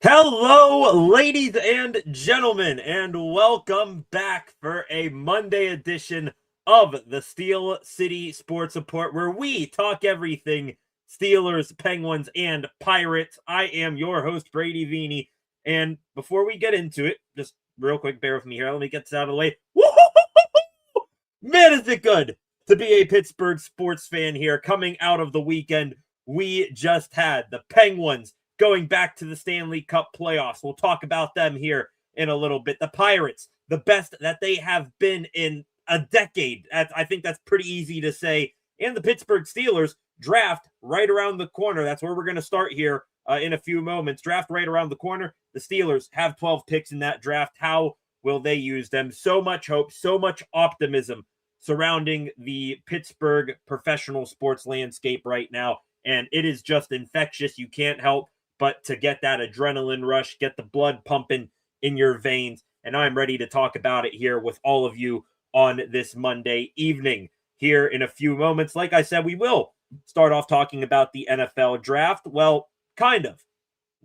Hello, ladies and gentlemen, and welcome back for a Monday edition of the Steel City Sports Report, where we talk everything Steelers, Penguins, and Pirates. I am your host, Brady Vini, and before we get into it, just real quick, bear with me here. Let me get this out of the way. Woo-hoo-hoo-hoo-hoo! Man, is it good to be a Pittsburgh sports fan here. Coming out of the weekend, we just had the Penguins going back to the Stanley Cup playoffs. We'll talk about them here in a little bit. The Pirates, the best that they have been in a decade. I think that's pretty easy to say. And the Pittsburgh Steelers, draft right around the corner. That's where we're going to start here in a few moments. Draft right around the corner. The Steelers have 12 picks in that draft. How will they use them? So much hope, so much optimism surrounding the Pittsburgh professional sports landscape right now. And it is just infectious. You can't help but to get that adrenaline rush, get the blood pumping in your veins. And I'm ready to talk about it here with all of you on this Monday evening. Here in a few moments, like I said, we will start off talking about the NFL draft. Well, kind of.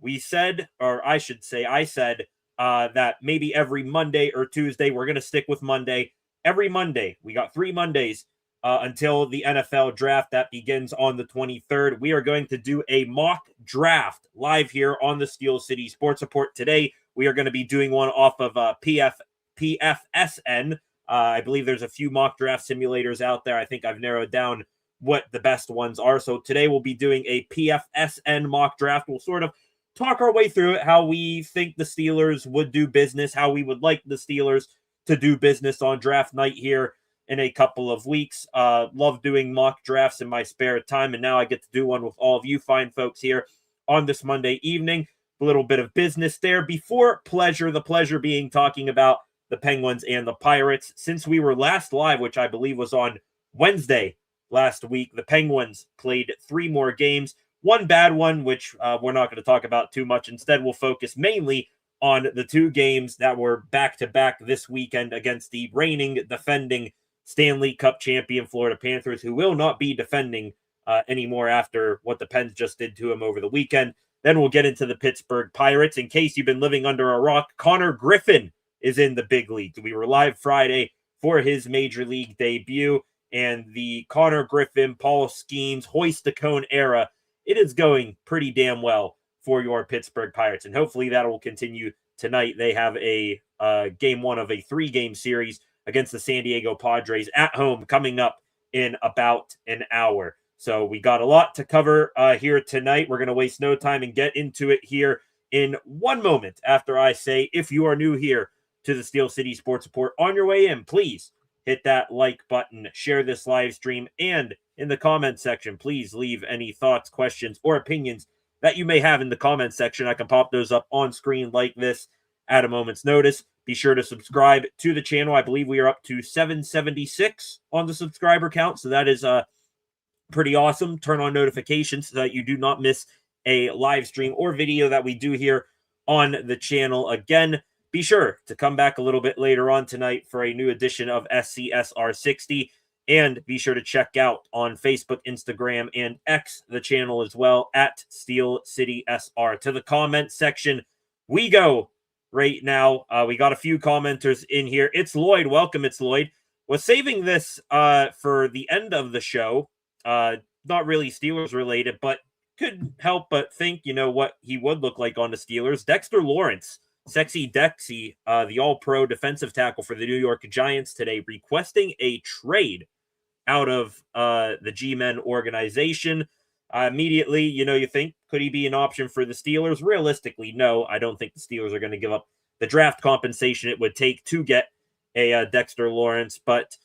We said, or I should say, I said that maybe every Monday or Tuesday, we're going to stick with Monday. Every Monday, we got 3 Mondays until the NFL draft that begins on the 23rd. We are going to do a mock draft live here on the Steel City Sports Report. Today, we are going to be doing one off of PFSN. I believe there's a few mock draft simulators out there. I think I've narrowed down what the best ones are. So today we'll be doing a PFSN mock draft. We'll sort of talk our way through it, how we think the Steelers would do business, how we would like the Steelers to do business on draft night here in a couple of weeks. Love doing mock drafts in my spare time, and now I get to do one with all of you fine folks here on this Monday evening. A little bit of business there before pleasure, the pleasure being talking about the Penguins and the Pirates. Since we were last live, which I believe was on Wednesday last week, the Penguins played 3 more games. One bad one, which we're not going to talk about too much. Instead, we'll focus mainly on the 2 games that were back-to-back this weekend against the reigning, defending Stanley Cup champion Florida Panthers, who will not be defending anymore after what the Pens just did to him over the weekend. Then we'll get into the Pittsburgh Pirates. In case you've been living under a rock, Connor Griffin is in the big leagues. We were live Friday for his major league debut, and the Connor Griffin, Paul Skeens, Hoist the Cone era, it is going pretty damn well for your Pittsburgh Pirates, and hopefully that will continue tonight. They have a game 1 of a 3-game series against the San Diego Padres at home coming up in about an hour. So we got a lot to cover here tonight. We're going to waste no time and get into it here in one moment after I say, if you are new here to the Steel City Sports Report, on your way in, please hit that like button, share this live stream, and in the comment section, please leave any thoughts, questions, or opinions that you may have in the comment section. I can pop those up on screen like this at a moment's notice. Be sure to subscribe to the channel. I believe we are up to 776 on the subscriber count, so that is pretty awesome. Turn on notifications so that you do not miss a live stream or video that we do here on the channel. Again, be sure to come back a little bit later on tonight for a new edition of SCSR 60. And be sure to check out on Facebook, Instagram, and X the channel as well at Steel City SR. To the comment section we go right now. We got a few commenters in here. It's Lloyd. Welcome, It's Lloyd. Was saving this for the end of the show. Not really Steelers related, but couldn't help but think, what he would look like on the Steelers. Dexter Lawrence, Sexy Dexy, the all-pro defensive tackle for the New York Giants today, requesting a trade out of the G-Men organization. Immediately, you think, could he be an option for the Steelers? Realistically, no. I don't think the Steelers are going to give up the draft compensation it would take to get a Dexter Lawrence, but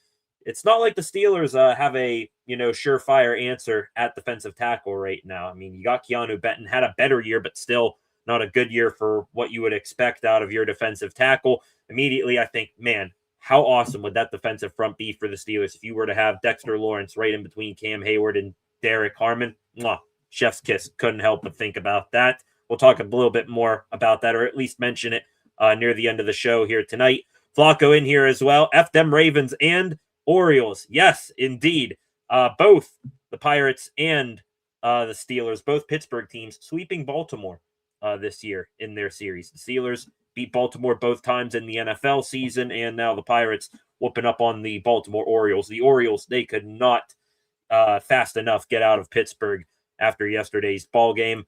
it's not like the Steelers have a, surefire answer at defensive tackle right now. I mean, you got Keanu Benton, had a better year, but still not a good year for what you would expect out of your defensive tackle. Immediately, I think, man, how awesome would that defensive front be for the Steelers if you were to have Dexter Lawrence right in between Cam Hayward and Derek Harmon? Mwah, chef's kiss. Couldn't help but think about that. We'll talk a little bit more about that, or at least mention it near the end of the show here tonight. Flacco in here as well. F them Ravens and Orioles. Yes, indeed. Both the Pirates and the Steelers, both Pittsburgh teams, sweeping Baltimore this year in their series. The Steelers beat Baltimore both times in the NFL season, and now the Pirates whooping up on the Baltimore Orioles. The Orioles, they could not fast enough get out of Pittsburgh after yesterday's ball game.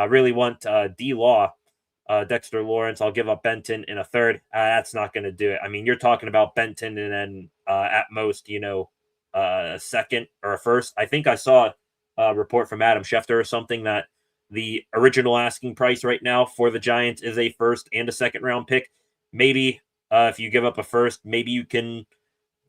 Really want D-Law, Dexter Lawrence. I'll give up Benton in a third. That's not going to do it. I mean, you're talking about Benton and then at most, a second or a first. I think I saw a report from Adam Schefter or something that the original asking price right now for the Giants is a first and a second round pick. Maybe if you give up a first, maybe you can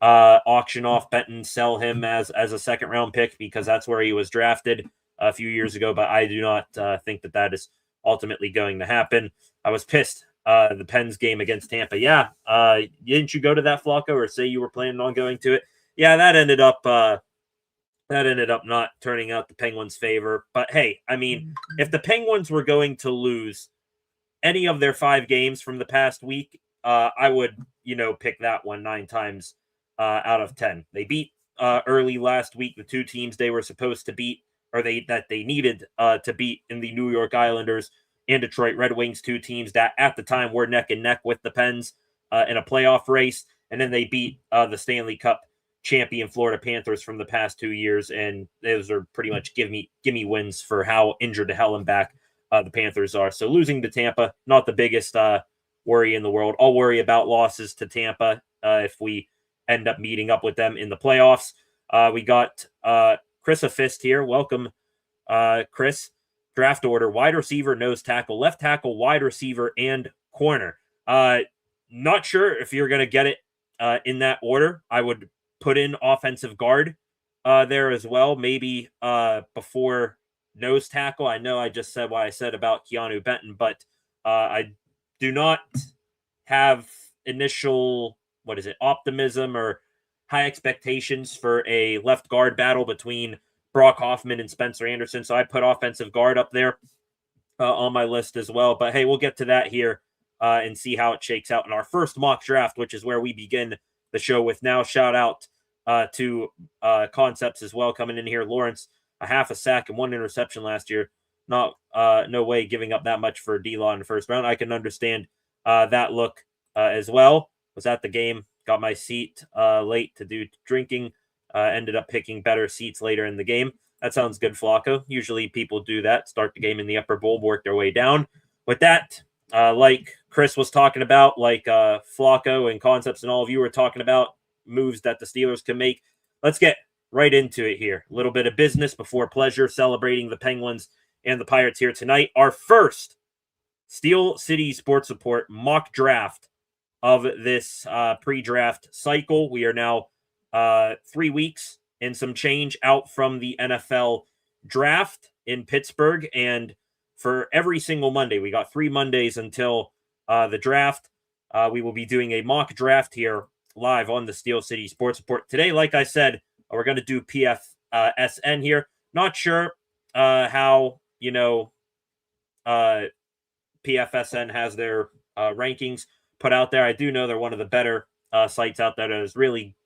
auction off Benton, sell him as a second round pick because that's where he was drafted a few years ago. But I do not think that is ultimately going to happen. I was pissed. The Pens game against Tampa. Yeah. Didn't you go to that, Flacco, or say you were planning on going to it? Yeah, that ended up not turning out the Penguins' favor. But hey, I mean, if the Penguins were going to lose any of their 5 games from the past week, I would, pick that one 9 times out of 10. They beat early last week the 2 teams they were supposed to beat, or they needed to beat in the New York Islanders and Detroit Red Wings, 2 teams that at the time were neck and neck with the Pens in a playoff race. And then they beat the Stanley Cup champion Florida Panthers from the past 2 years, and those are pretty much give me wins for how injured to hell and back the Panthers are. So losing to Tampa, not the biggest worry in the world. I'll worry about losses to Tampa if we end up meeting up with them in the playoffs. We got Chris a fist here. Welcome, Chris. Draft order: wide receiver, nose tackle, left tackle, wide receiver, and corner. Not sure if you're going to get it in that order. I would put in offensive guard there as well, maybe before nose tackle. I know I just said what I said about Keanu Benton, but I do not have initial, optimism or high expectations for a left guard battle between Brock Hoffman and Spencer Anderson. So I put offensive guard up there on my list as well. But hey, we'll get to that here and see how it shakes out in our first mock draft, which is where we begin the show with now. Shout out to Concepts as well coming in here. Lawrence, a half a sack and 1 interception last year. Not no way giving up that much for D-Law in the first round. I can understand that look as well. Was at the game, got my seat late to do drinking. Ended up picking better seats later in the game. That sounds good, Flacco. Usually people do that. Start the game in the upper bowl, work their way down. With that, like Chris was talking about, like Flacco and Concepts and all of you were talking about moves that the Steelers can make. Let's get right into it here. A little bit of business before pleasure, celebrating the Penguins and the Pirates here tonight. Our first Steel City Sports Report mock draft of this pre-draft cycle. We are now 3 weeks and some change out from the NFL draft in Pittsburgh. And for every single Monday, we got 3 Mondays until the draft. We will be doing a mock draft here live on the Steel City Sports Report. Today, like I said, we're going to do PFSN here. Not sure how, PFSN has their rankings put out there. I do know they're one of the better sites out there that has really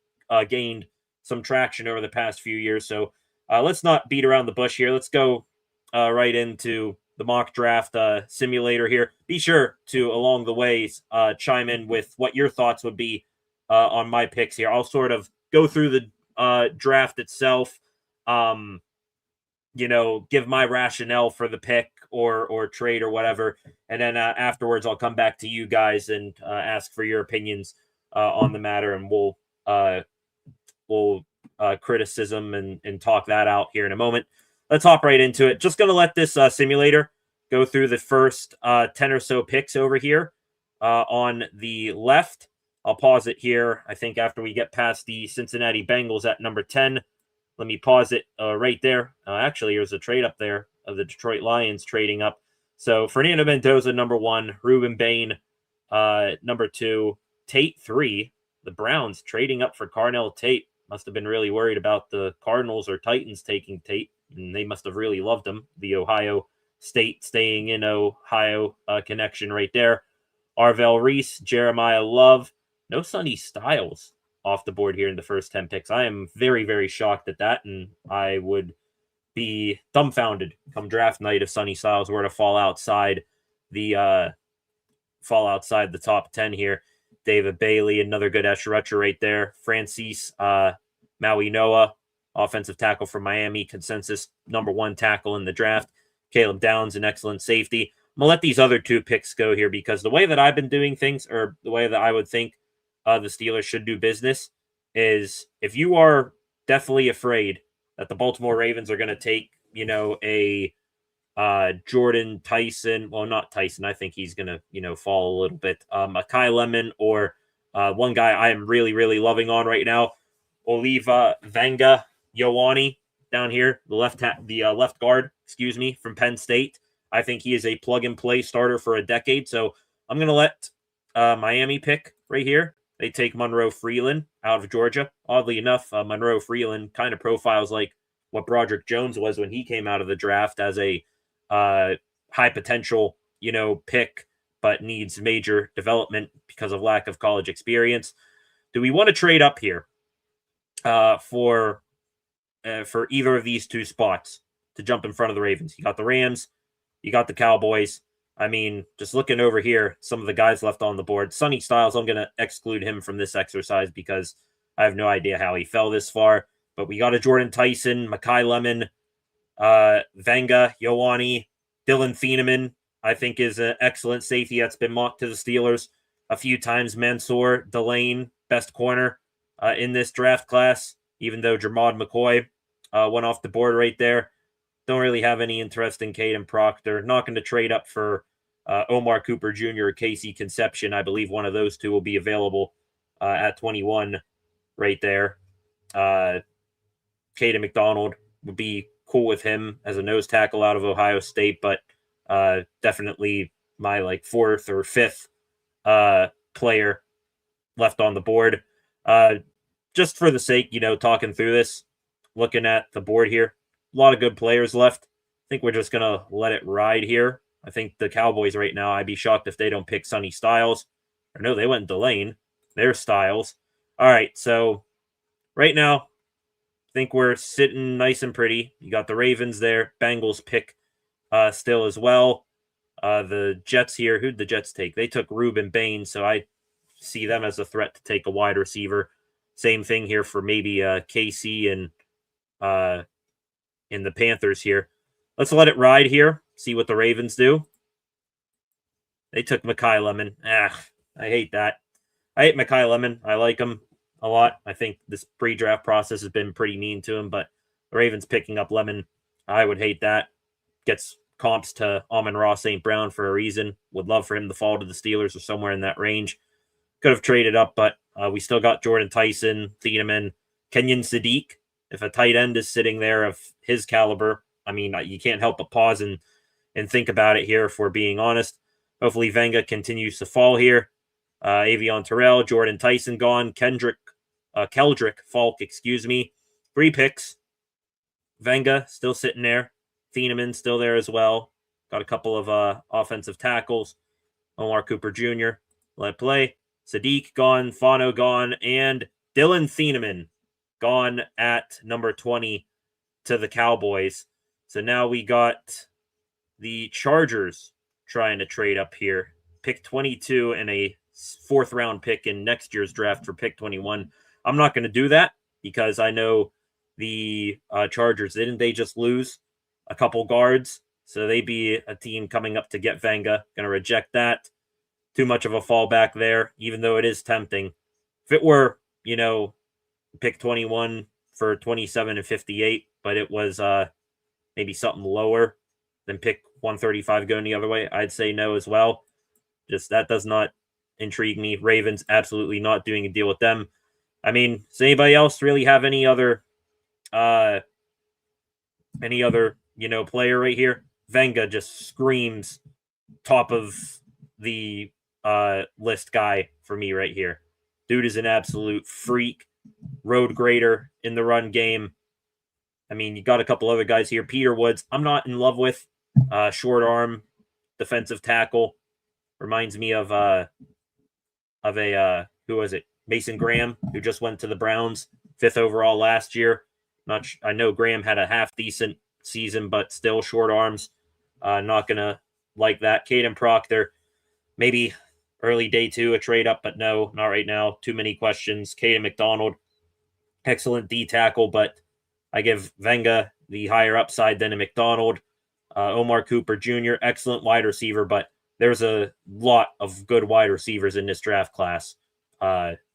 gained some traction over the past few years. So let's not beat around the bush here. Let's go right into the mock draft simulator here. Be sure to, along the way, chime in with what your thoughts would be on my picks here. I'll sort of go through the draft itself, give my rationale for the pick or trade or whatever. And then afterwards, I'll come back to you guys and ask for your opinions on the matter. And we'll criticism and talk that out here in a moment. Let's hop right into it. Just going to let this simulator go through the first 10 or so picks over here on the left. I'll pause it here. I think after we get past the Cincinnati Bengals at number 10, let me pause it right there. Actually, there's a trade up there of the Detroit Lions trading up. So Fernando Mendoza, number 1, Ruben Bain, number 2, Tate 3. The Browns trading up for Carnell Tate. Must have been really worried about the Cardinals or Titans taking Tate, and they must have really loved him. The Ohio State staying in Ohio connection right there. Arvell Reese, Jeremiah Love. No Sonny Styles off the board here in the first 10 picks. I am very, very shocked at that, and I would be dumbfounded come draft night if Sonny Styles were to fall outside fall outside the top 10 here. David Bailey, another good edge rusher right there. Francis Maui Noah, offensive tackle from Miami, consensus #1 tackle in the draft. Caleb Downs, an excellent safety. I'm going to let these other 2 picks go here because the way that I've been doing things, or the way that I would think the Steelers should do business, is if you are definitely afraid that the Baltimore Ravens are going to take, a Jordan Tyson. Well, not Tyson. I think he's going to, fall a little bit. Kai Lemon or one guy I am really, really loving on right now, Oliva Venga Ioane down here, the left guard, from Penn State. I think he is a plug-and-play starter for a decade. So I'm going to let Miami pick right here. They take Monroe Freeland out of Georgia. Oddly enough, Monroe Freeland kind of profiles like what Broderick Jones was when he came out of the draft as a high potential, pick, but needs major development because of lack of college experience. Do we want to trade up here for either of these 2 spots to jump in front of the Ravens? You got the Rams, you got the Cowboys. I mean, just looking over here, some of the guys left on the board. Sonny Styles, I'm going to exclude him from this exercise because I have no idea how he fell this far. But we got a Jordan Tyson, Makai Lemon, Venga Ioane, Dylan Thieneman, I think is an excellent safety that's been mocked to the Steelers a few times. Mansour Delane, best corner in this draft class, even though Jermod McCoy went off the board right there. Don't really have any interest in Caden Proctor. Not going to trade up for Omar Cooper Jr. or Casey Conception. I believe one of those 2 will be available at 21 right there. Caden McDonald would be cool with him as a nose tackle out of Ohio State, but definitely my 4th or 5th player left on the board. Just for the sake, talking through this, looking at the board here, a lot of good players left. I think we're just going to let it ride here. I think the Cowboys right now, I'd be shocked if they don't pick Sonny Styles. Or no, they went Delane. There's Styles. All right, so right now, I think we're sitting nice and pretty. You got the Ravens there. Bengals pick still as well. The Jets here, who'd the Jets take? They took Reuben Bain, so I see them as a threat to take a wide receiver. Same thing here for maybe KC and in the Panthers here. Let's let it ride here. See what the Ravens do. They took Makai Lemon. I hate that. I hate Makai Lemon. I like him a lot. I think this pre-draft process has been pretty mean to him, but the Ravens picking up Lemon, I would hate that. Gets comps to Amon-Ra St. Brown for a reason. Would love for him to fall to the Steelers or somewhere in that range. Could have traded up, but we still got Jordan Tyson, Thieneman, Kenyon Sadiq. If a tight end is sitting there of his caliber, I mean, you can't help but pause and think about it here if we're being honest. Hopefully Venga continues to fall here. Avion Terrell, Jordan Tyson gone. Keldrick Falk, 3 picks. Venga still sitting there. Thieneman still there as well. Got a couple of offensive tackles. Omar Cooper Jr. let play. Sadiq gone. Fano gone. And Dylan Thieneman gone at number 20 to the Cowboys. So now we got the Chargers trying to trade up here. Pick 22 and a 4th round pick in next year's draft for pick 21. I'm not going to do that because I know the Chargers, didn't they just lose a couple guards? So they'd be a team coming up to get Venga. Going to reject that. Too much of a fallback there, even though it is tempting. If it were, pick 21 for 27 and 58, but it was maybe something lower than pick 135 going the other way, I'd say no as well. Just that does not intrigue me. Ravens, absolutely not doing a deal with them. I mean, does anybody else really have any other player right here? Venga just screams top of the list guy for me right here. Dude is an absolute freak. Road grader in the run game. I mean, you got a couple other guys here. Peter Woods, I'm not in love with. Short arm defensive tackle. Reminds me of who was it? Mason Graham, who just went to the Browns, 5th overall last year. I know Graham had a half decent season, but still short arms. Not gonna like that. Caden Proctor, maybe early day 2, a trade up, but no, not right now. Too many questions. Caden McDonald, excellent D tackle, but I give Venga the higher upside than a McDonald. Omar Cooper Jr., excellent wide receiver, but there's a lot of good wide receivers in this draft class.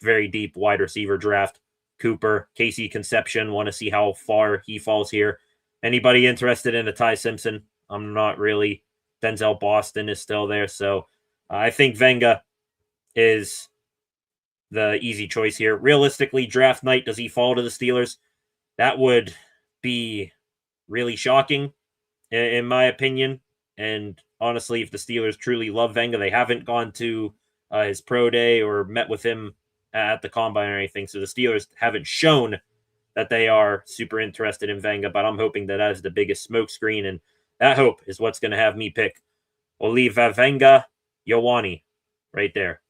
Very deep wide receiver draft. Cooper, Casey Conception, want to see how far he falls here. Anybody interested in a Ty Simpson? I'm not really. Denzel Boston is still there, so I think Venga is the easy choice here. Realistically, draft night, does he fall to the Steelers? That would be really shocking, in my opinion. And honestly, if the Steelers truly love Venga, they haven't gone to his pro day or met with him at the combine or anything. So the Steelers haven't shown that they are super interested in Venga, but I'm hoping that is the biggest smokescreen, and that hope is what's going to have me pick Oliva Venga Ioane right there.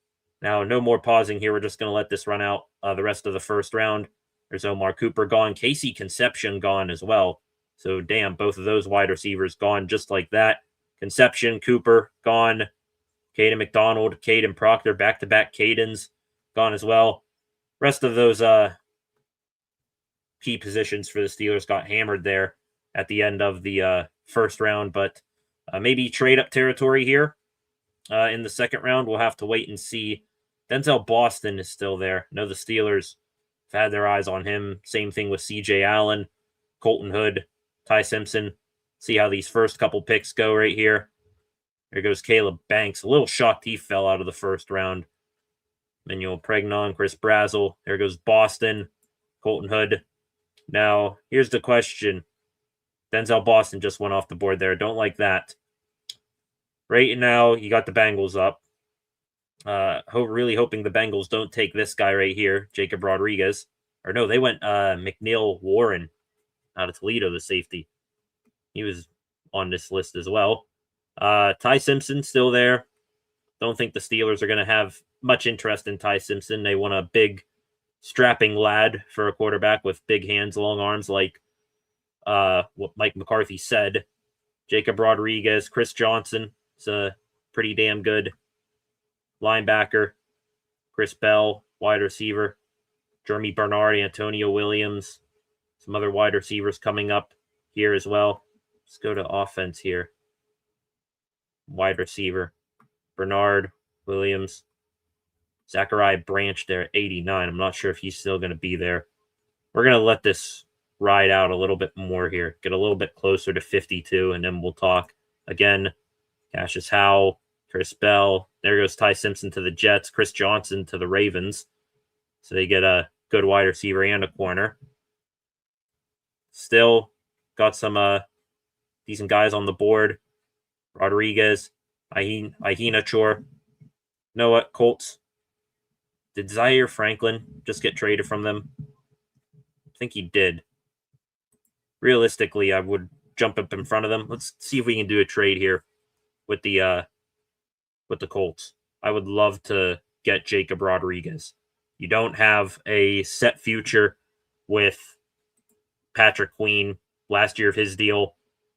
Now, no more pausing here. We're just going to let this run out the rest of the first round. There's Omar Cooper gone. Casey Conception gone as well. So, damn, both of those wide receivers gone just like that. Conception, Cooper, gone. Caden McDonald, Caden Proctor, back-to-back Cadens, gone as well. Rest of those key positions for the Steelers got hammered there at the end of the first round, but maybe trade-up territory here in the second round. We'll have to wait and see. Denzel Boston is still there. I know the Steelers have had their eyes on him. Same thing with C.J. Allen, Colton Hood, Ty Simpson. See how these first couple picks go right here. There goes Caleb Banks. A little shocked he fell out of the first round. Manuel Pregnon, Chris Brazel. There goes Boston, Colton Hood. Now, here's the question. Denzel Boston just went off the board there. Don't like that. Right now, you got the Bengals up. Really hoping the Bengals don't take this guy right here, Jacob Rodriguez. Or no, they went McNeil Warren out of Toledo, the safety. He was on this list as well. Ty Simpson still there. Don't think the Steelers are going to have much interest in Ty Simpson. They want a big, strapping lad for a quarterback with big hands, long arms, like what Mike McCarthy said. Jacob Rodriguez, Chris Johnson is a pretty damn good linebacker. Chris Bell, wide receiver. Jeremy Bernard, Antonio Williams. Some other wide receivers coming up here as well. Let's go to offense here. Wide receiver. Bernard, Williams. Zachariah Branch there at 89. I'm not sure if he's still going to be there. We're going to let this ride out a little bit more here. Get a little bit closer to 52, and then we'll talk again. Cassius Howell, Chris Bell. There goes Ty Simpson to the Jets. Chris Johnson to the Ravens. So they get a good wide receiver and a corner. Still got some decent guys on the board. Rodriguez, Ahina Chor. You know what, Colts? Did Zaire Franklin just get traded from them? I think he did. Realistically, I would jump up in front of them. Let's see if we can do a trade here with the Colts. I would love to get Jacob Rodriguez. You don't have a set future with Patrick Queen, last year of his deal.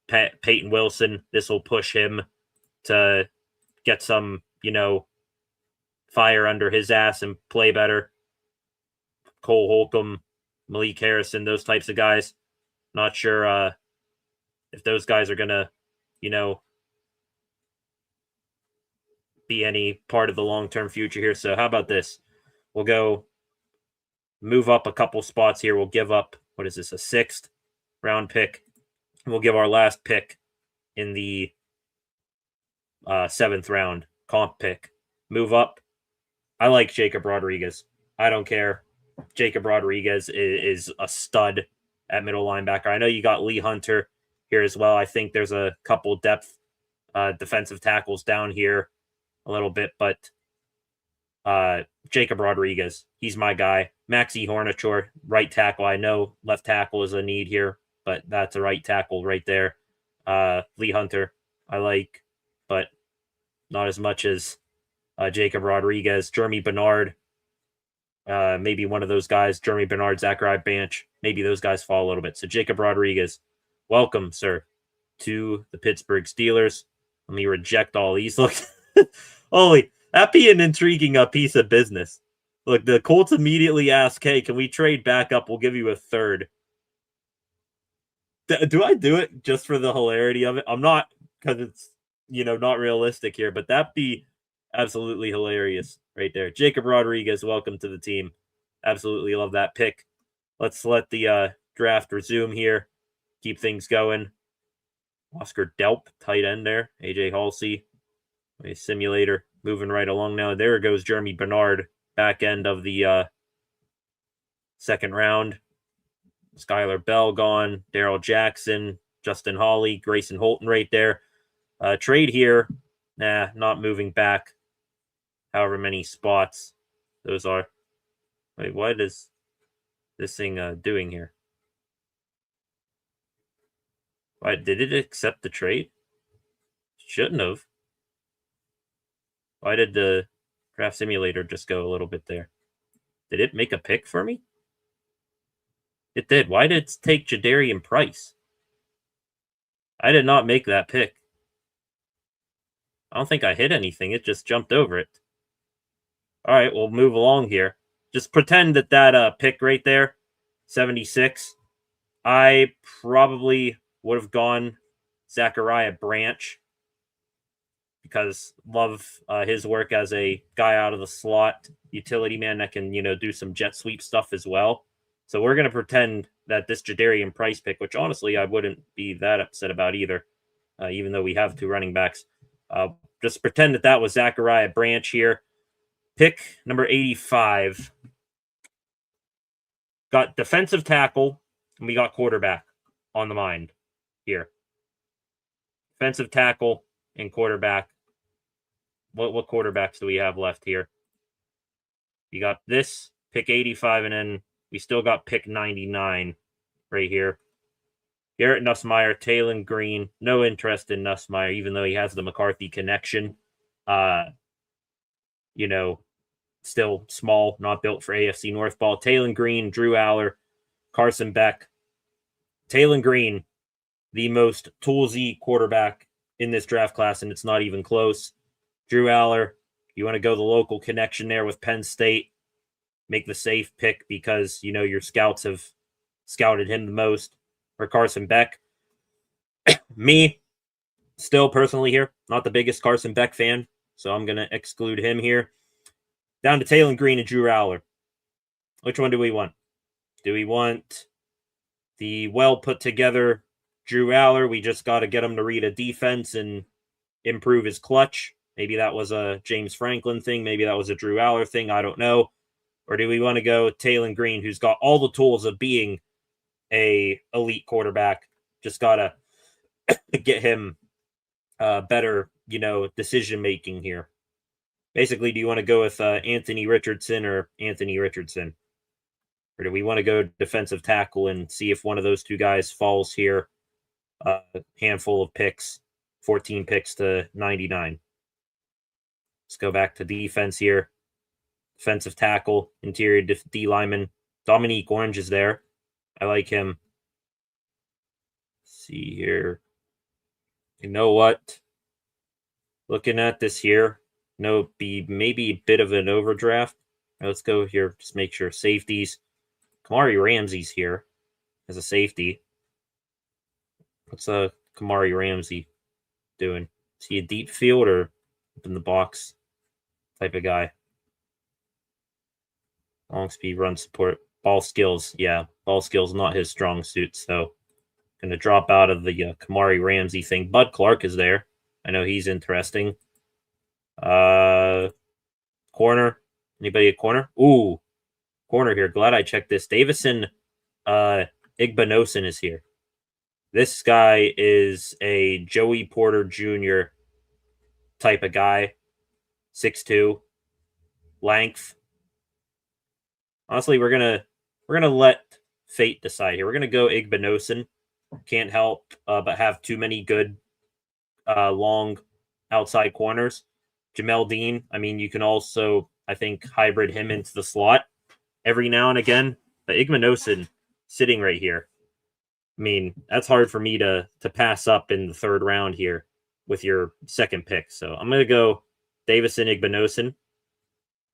Peyton Wilson, this will push him to get some, fire under his ass and play better. Cole Holcomb, Malik Harrison, those types of guys. Not sure if those guys are going to, be any part of the long-term future here. So how about this? We'll go move up a couple spots here. We'll give up, a 6th round pick. We'll give our last pick in the 7th round comp pick. Move up. I like Jacob Rodriguez. I don't care. Jacob Rodriguez is a stud at middle linebacker. I know you got Lee Hunter here as well. I think there's a couple depth defensive tackles down here a little bit, but Jacob Rodriguez, he's my guy. Maxie Hornachor, right tackle. I know left tackle is a need here, but that's a right tackle right there. Lee Hunter, I like, but not as much as Jacob Rodriguez. Jeremy Bernard, maybe one of those guys. Jeremy Bernard, Zachariah Branch, maybe those guys fall a little bit. So Jacob Rodriguez, welcome, sir, to the Pittsburgh Steelers. Let me reject all these. Look, holy, that'd be an intriguing piece of business. Look, the Colts immediately ask, hey, can we trade back up? We'll give you a third. Do I do it just for the hilarity of it? I'm not, because it's, not realistic here, but that'd be absolutely hilarious right there. Jacob Rodriguez, welcome to the team. Absolutely love that pick. Let's let the draft resume here. Keep things going. Oscar Delp, tight end there. AJ Halsey, a simulator, moving right along now. There goes Jeremy Bernard, back end of the second round. Skylar Bell gone. Darrell Jackson, Justin Hawley, Grayson Holton right there. Trade here. Nah, not moving back. However many spots those are. Wait, what is this thing doing here? Why did it accept the trade? Shouldn't have. Why did the draft simulator just go a little bit there? Did it make a pick for me? It did. Why did it take Jadarian Price? I did not make that pick. I don't think I hit anything. It just jumped over it. All right, we'll move along here. Just pretend that pick right there, 76, I probably would have gone Zachariah Branch because love his work as a guy out of the slot utility man that can, do some jet sweep stuff as well. So we're going to pretend that this Jadarian Price pick, which honestly I wouldn't be that upset about either, even though we have two running backs. Just pretend that was Zachariah Branch here. Pick number 85. Got defensive tackle, and we got quarterback on the mind here. Defensive tackle and quarterback. What quarterbacks do we have left here? You got this, pick 85, and then we still got pick 99 right here. Garrett Nussmeier, Taylon Green. No interest in Nussmeier, even though he has the McCarthy connection. Still small, not built for AFC North ball. Taylon Green, Drew Aller, Carson Beck. Taylon Green, the most toolsy quarterback in this draft class, and it's not even close. Drew Aller, you want to go the local connection there with Penn State. Make the safe pick because, your scouts have scouted him the most. Or Carson Beck. Me, still personally here, not the biggest Carson Beck fan, so I'm going to exclude him here. Down to Taylon Green and Drew Aller. Which one do we want? Do we want the well-put-together Drew Aller? We just got to get him to read a defense and improve his clutch. Maybe that was a James Franklin thing. Maybe that was a Drew Aller thing. I don't know. Or do we want to go Taylon Green, who's got all the tools of being a elite quarterback? Just got to get him better, decision-making here. Basically, do you want to go with Anthony Richardson or Anthony Richardson? Or do we want to go defensive tackle and see if one of those two guys falls here? A handful of picks, 14 picks to 99. Let's go back to defense here. Defensive tackle, interior D lineman. Dominique Orange is there. I like him. Let's see here. You know what? Looking at this here, be maybe a bit of an overdraft. Right, let's go here. Just make sure safeties. Kamari Ramsey's here as a safety. What's Kamari Ramsey doing? Is he a deep field or up in the box type of guy? Long speed, run support, ball skills. Yeah, ball skills not his strong suit. So going to drop out of the Kamari Ramsey thing. Bud Clark is there. I know he's interesting. Corner. Anybody at corner? Ooh, corner here. Glad I checked this. Davison Igbinosun is here. This guy is a Joey Porter Jr. type of guy. 6'2", length. Honestly, we're gonna let fate decide here. We're gonna go Igbinosun. Can't help but have too many good long outside corners. Jamel Dean. I mean, you can also, I think, hybrid him into the slot every now and again. But Igbinosun sitting right here. I mean, that's hard for me to pass up in the third round here. with your second pick. So I'm going to go Davison Igbinosun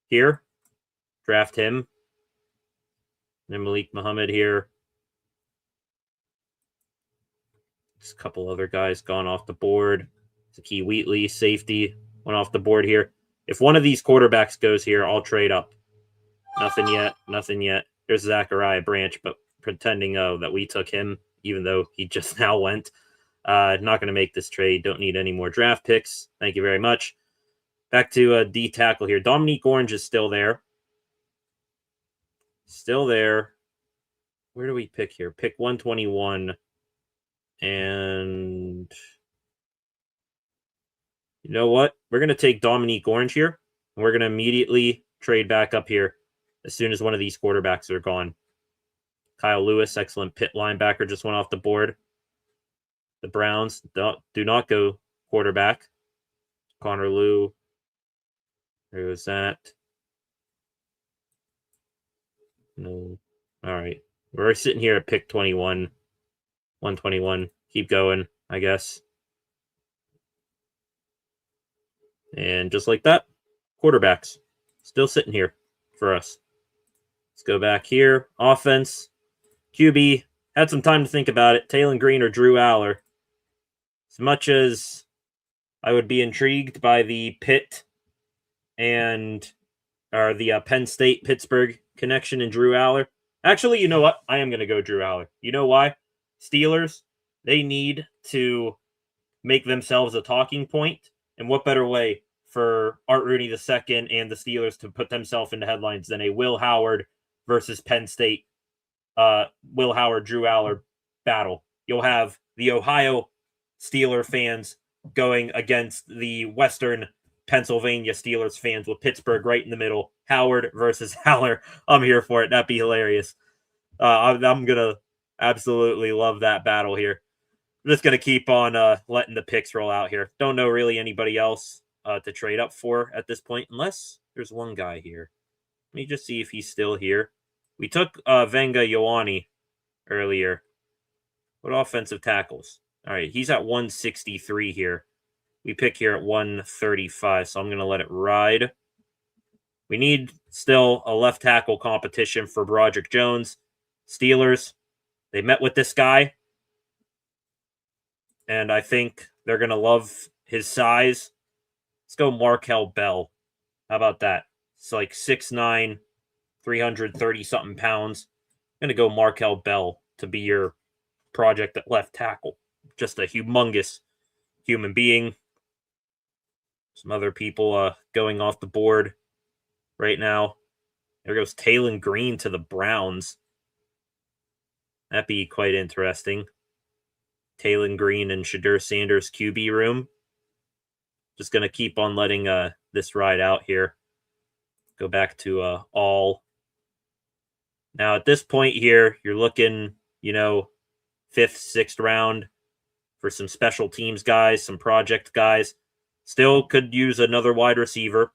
here. Draft him. Then Malik Muhammad here. Just a couple other guys gone off the board. Zakee Wheatley, safety, went off the board here. If one of these quarterbacks goes here, I'll trade up. Nothing yet. Nothing yet. There's Zachariah Branch, but pretending that we took him, even though he just now went. Not going to make this trade. Don't need any more draft picks. Thank you very much. Back to D tackle here. Dominique Orange is still there. Still there. Where do we pick here? Pick 121. And you know what? We're going to take Dominique Orange here. And we're going to immediately trade back up here as soon as one of these quarterbacks are gone. Kyle Lewis, excellent Pitt linebacker, just went off the board. The Browns do not go quarterback. Connor Lew. There goes that. No. All right. We're sitting here at pick 21. 121. Keep going, I guess. And just like that, quarterbacks still sitting here for us. Let's go back here. Offense. QB. Had some time to think about it. Taylon Green or Drew Aller. As much as I would be intrigued by the Pitt or the Penn State Pittsburgh connection in Drew Aller. Actually, you know what? I am going to go Drew Aller. You know why? Steelers, they need to make themselves a talking point. And what better way for Art Rooney II and the Steelers to put themselves into headlines than a Will Howard versus Penn State, Will Howard, Drew Aller battle. You'll have the Ohio Steeler fans going against the Western Pennsylvania Steelers fans with Pittsburgh right in the middle. Howard versus Aller. I'm here for it. That'd be hilarious. I'm going to absolutely love that battle here. I'm just going to keep on letting the picks roll out here. Don't know really anybody else to trade up for at this point, unless there's one guy here. Let me just see if he's still here. We took Venga Ioane earlier. What offensive tackles? All right, he's at 163 here. We pick here at 135, so I'm going to let it ride. We need still a left tackle competition for Broderick Jones. Steelers, they met with this guy, and I think they're going to love his size. Let's go Markel Bell. How about that? It's like 6'9", 330-something pounds. I'm going to go Markel Bell to be your project at left tackle. Just a humongous human being. Some other people going off the board right now. There goes Taylon Green to the Browns. That'd be quite interesting. Taylon Green and Shadur Sanders QB room. Just going to keep on letting this ride out here. Go back to all. Now, at this point here, you're looking, 5th, 6th round for some special teams guys, some project guys. Still could use another wide receiver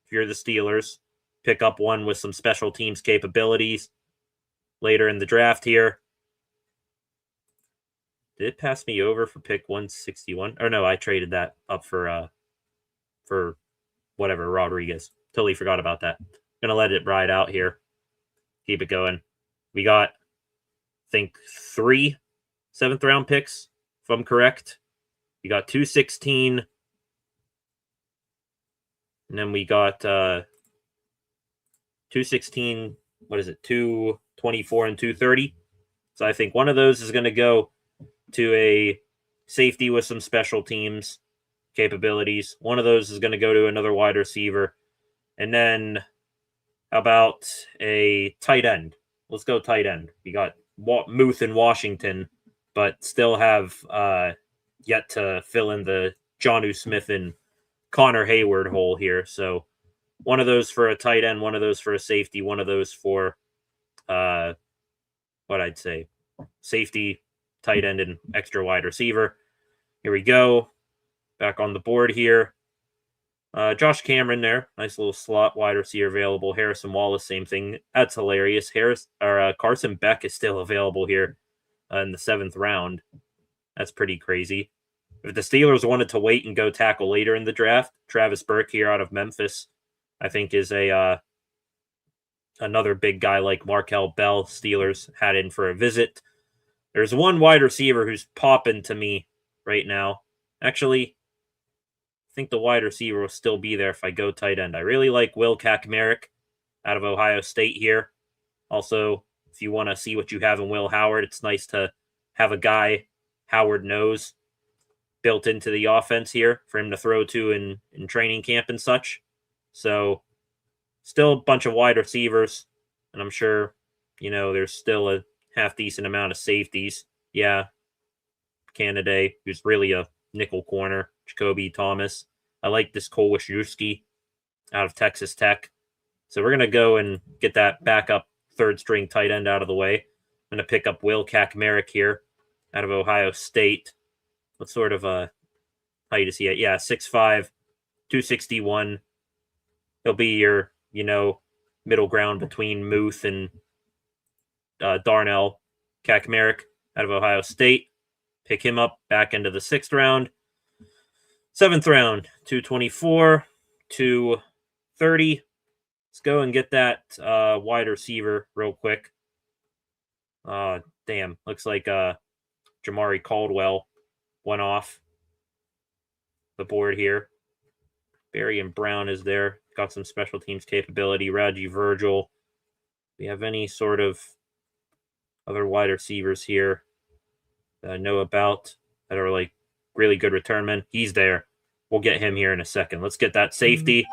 if you're the Steelers. Pick up one with some special teams capabilities later in the draft here. Did it pass me over for pick 161? Or no, I traded that up for whatever, Rodriguez. Totally forgot about that. Gonna let it ride out here. Keep it going. We got, I think, 3 7th round picks, if I'm correct. We got 216. And then we got 216, 224 and 230. So I think one of those is going to go to a safety with some special teams capabilities. One of those is going to go to another wide receiver. And then how about a tight end? Let's go tight end. We got Muth in Washington, but still have yet to fill in the Jonnu Smith and Connor Hayward hole here. So one of those for a tight end, one of those for a safety, one of those for safety, tight end, and extra wide receiver. Here we go. Back on the board here. Josh Cameron there. Nice little slot wide receiver available. Harrison Wallace, same thing. That's hilarious. Carson Beck is still available here in the 7th round. That's pretty crazy. If the Steelers wanted to wait and go tackle later in the draft, Travis Burke here out of Memphis, I think is a another big guy like Markel Bell. Steelers had in for a visit. There's one wide receiver who's popping to me right now. Actually, I think the wide receiver will still be there if I go tight end. I really like Will Kachmarek out of Ohio State here. Also, if you want to see what you have in Will Howard, it's nice to have a guy Howard knows built into the offense here for him to throw to in training camp and such. So, still a bunch of wide receivers, and I'm sure, there's still a half-decent amount of safeties. Yeah, Canada, who's really a nickel corner, Jacoby Thomas. I like this Cole Wisniewski out of Texas Tech. So we're going to go and get that backup third-string tight end out of the way. I'm going to pick up Will Kachmarek here out of Ohio State. What sort of height is he at? Yeah, 6'5", 261. He'll be your, middle ground between Muth and Darnell. Kachmarek out of Ohio State. Pick him up back into the 6th round. 7th round, 224, 230. Let's go and get that wide receiver real quick. Damn. Looks like Jamari Caldwell went off the board here. Barry and Brown is there. Got some special teams capability. Raji Virgil. We have any sort of other wide receivers here that I know about that are like really good return men? He's there. We'll get him here in a second. Let's get that safety.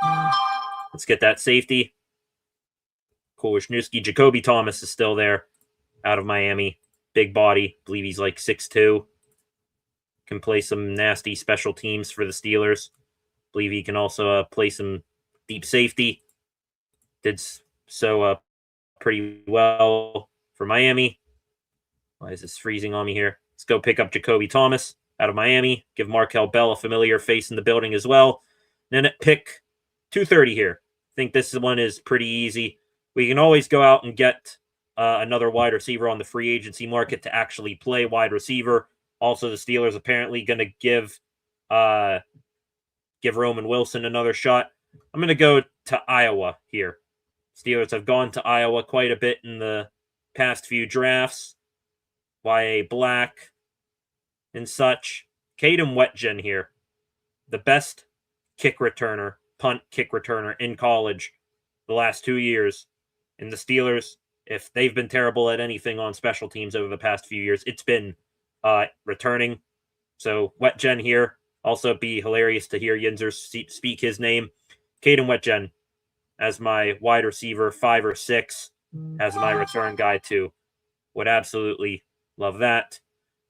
Cole Wisniewski. Jacoby Thomas is still there out of Miami. Big body. I believe he's like 6'2". Can play some nasty special teams for the Steelers. I believe he can also play some deep safety. Did so pretty well for Miami. Why is this freezing on me here? Let's go pick up Jacoby Thomas out of Miami. Give Markel Bell a familiar face in the building as well. Then at pick 230 here. I think this one is pretty easy. We can always go out and get another wide receiver on the free agency market to actually play wide receiver. Also, the Steelers apparently going to give Roman Wilson another shot. I'm going to go to Iowa here. Steelers have gone to Iowa quite a bit in the past few drafts. Y.A. Black and such. Caden Wetjen here. The best punt kick returner in college the last 2 years. And the Steelers, if they've been terrible at anything on special teams over the past few years, it's been returning. So Wetjen here. Also be hilarious to hear Yinzer speak his name. Caden Wetjen as my wide receiver, 5 or 6, as my return guy too. Would absolutely love that.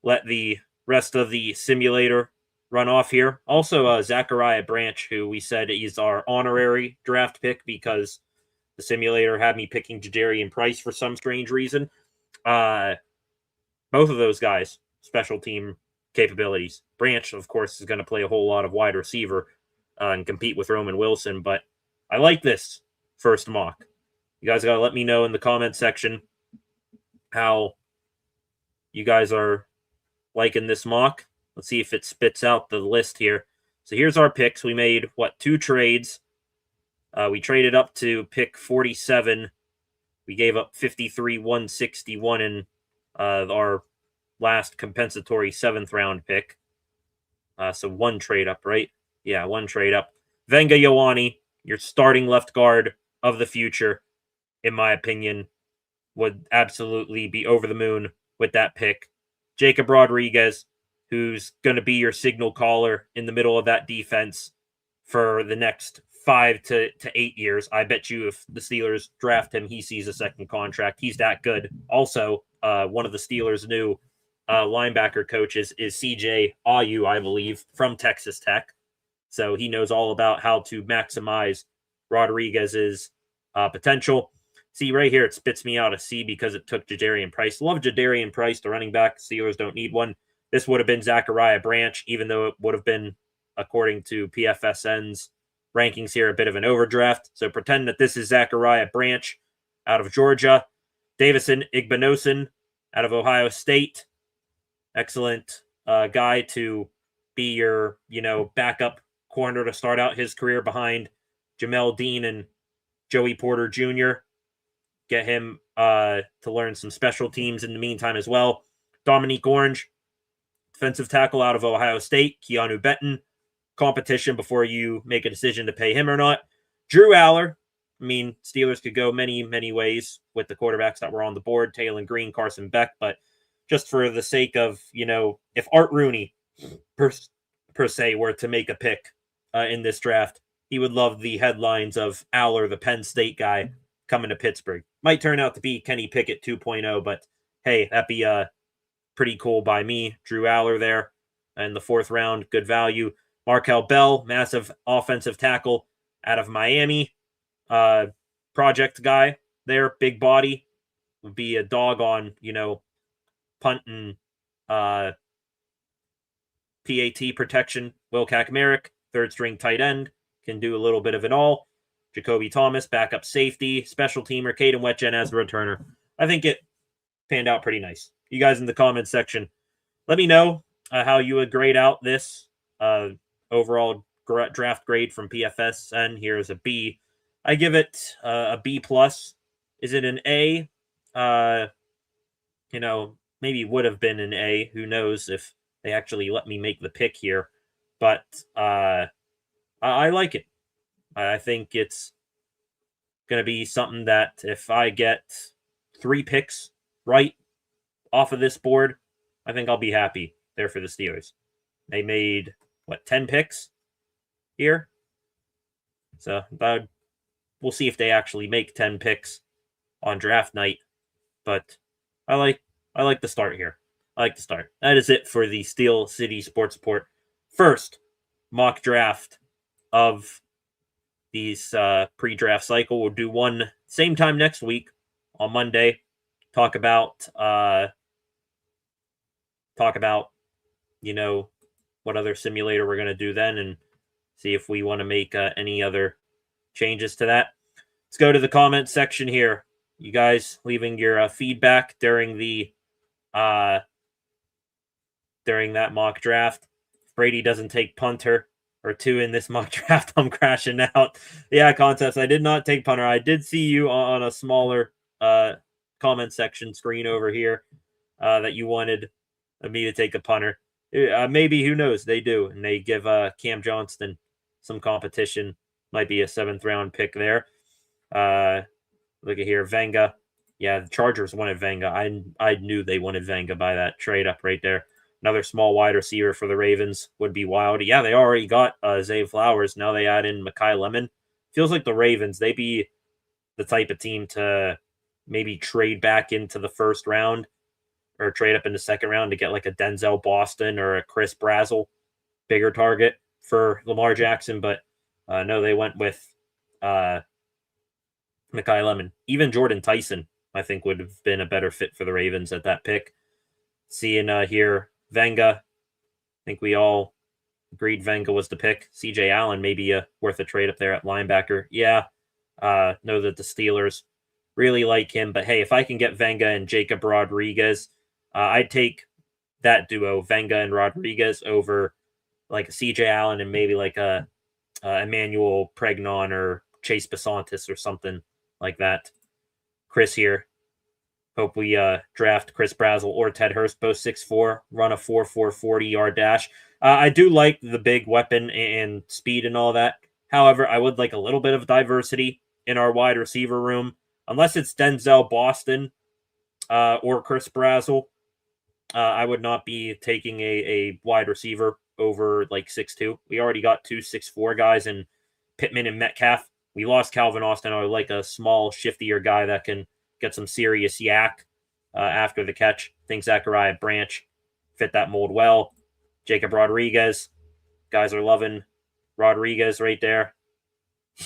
Let the rest of the simulator run off here. Also, Zachariah Branch, who we said is our honorary draft pick because the simulator had me picking Jadarian Price for some strange reason. Both of those guys, special team capabilities. Branch, of course, is going to play a whole lot of wide receiver and compete with Roman Wilson, but I like this first mock. You guys got to let me know in the comment section how you guys are liking this mock. Let's see if it spits out the list here. So here's our picks. We made, 2 trades. We traded up to pick 47. We gave up 53, 161 in our last compensatory 7th round pick. So 1 trade up, right? Yeah, 1 trade up. Venga Ioane, your starting left guard of the future, in my opinion, would absolutely be over the moon with that pick. Jacob Rodriguez, who's going to be your signal caller in the middle of that defense for the next 5 to 8 years. I bet you if the Steelers draft him, he sees a second contract. He's that good. Also, one of the Steelers' new linebacker coaches is CJ Ayu, I believe, from Texas Tech. So he knows all about how to maximize Rodriguez's potential. See, right here, it spits me out a C because it took Jadarian Price. Love Jadarian Price, the running back. Steelers don't need one. This would have been Zachariah Branch, even though it would have been, according to PFSN's rankings here, a bit of an overdraft. So pretend that this is Zachariah Branch out of Georgia. Davison Igbinosun out of Ohio State. Excellent guy to be your, backup corner to start out his career behind Jamel Dean and Joey Porter Jr. Get him to learn some special teams in the meantime as well. Dominique Orange, defensive tackle out of Ohio State. Keanu Benton, competition before you make a decision to pay him or not. Drew Aller. Steelers could go many, many ways with the quarterbacks that were on the board. Taylor Green, Carson Beck. But just for the sake of, if Art Rooney, per se, were to make a pick in this draft, he would love the headlines of Aller, the Penn State guy, coming to Pittsburgh. Might turn out to be Kenny Pickett 2.0, but hey, that'd be pretty cool by me. Drew Aller there in the 4th round, good value. Markel Bell, massive offensive tackle out of Miami. Project guy there, big body. Would be a dog on, punt and PAT protection. Will Kaczmarek, 3rd string tight end, can do a little bit of it all. Jacoby Thomas, backup safety, special teamer, Caden Wetjen as the returner. I think it panned out pretty nice. You guys in the comments section, let me know how you would grade out this overall draft grade from PFS. And here's a B. I give it a B+. Is it an A? Maybe would have been an A. Who knows if they actually let me make the pick here. But I like it. I think it's going to be something that if I get 3 picks right off of this board, I think I'll be happy there for the Steelers. They made, 10 picks here? So we'll see if they actually make 10 picks on draft night. But I like the start here. I like the start. That is it for the Steel City Sports Report. First mock draft of these pre-draft cycle. We'll do one same time next week on Monday. Talk about what other simulator we're going to do then, and see if we want to make any other changes to that. Let's go to the comment section here. You guys leaving your feedback during the during that mock draft. If Brady doesn't take punter or 2 in this mock draft, I'm crashing out. Yeah, Concepts, I did not take punter. I did see you on a smaller comment section screen over here that you wanted me to take a punter. Maybe, who knows? They do, and they give Cam Johnston some competition. Might be a 7th round pick there. Look at here, Venga. Yeah, the Chargers wanted Venga. I knew they wanted Venga by that trade up right there. Another small wide receiver for the Ravens would be wild. Yeah, they already got Zay Flowers. Now they add in Mekhi Lemon. Feels like the Ravens, they be the type of team to maybe trade back into the 1st round or trade up in the 2nd round to get like a Denzel Boston or a Chris Brazzell, bigger target for Lamar Jackson. But no, they went with Mekhi Lemon. Even Jordan Tyson, I think, would have been a better fit for the Ravens at that pick. Seeing here, Venga. I think we all agreed Venga was the pick. CJ Allen maybe worth a trade up there at linebacker. Yeah, know that the Steelers really like him. But hey, if I can get Venga and Jacob Rodriguez, I'd take that duo, Venga and Rodriguez, over like a CJ Allen and maybe like a Emmanuel Pregnon or Chase Besantis or something like that. Chris here. Hope we draft Chris Brazzell or Ted Hurst, both 6'4", run a 4.4 40-yard dash. I do like the big weapon and speed and all that. However, I would like a little bit of diversity in our wide receiver room. Unless it's Denzel Boston or Chris Brazzell, I would not be taking a wide receiver over like 6'2". We already got 2 6'4" guys in Pittman and Metcalf. We lost Calvin Austin. I would like a small, shiftier guy that can get some serious yak after the catch. I think Zachariah Branch fit that mold well. Jacob Rodriguez. Guys are loving Rodriguez right there.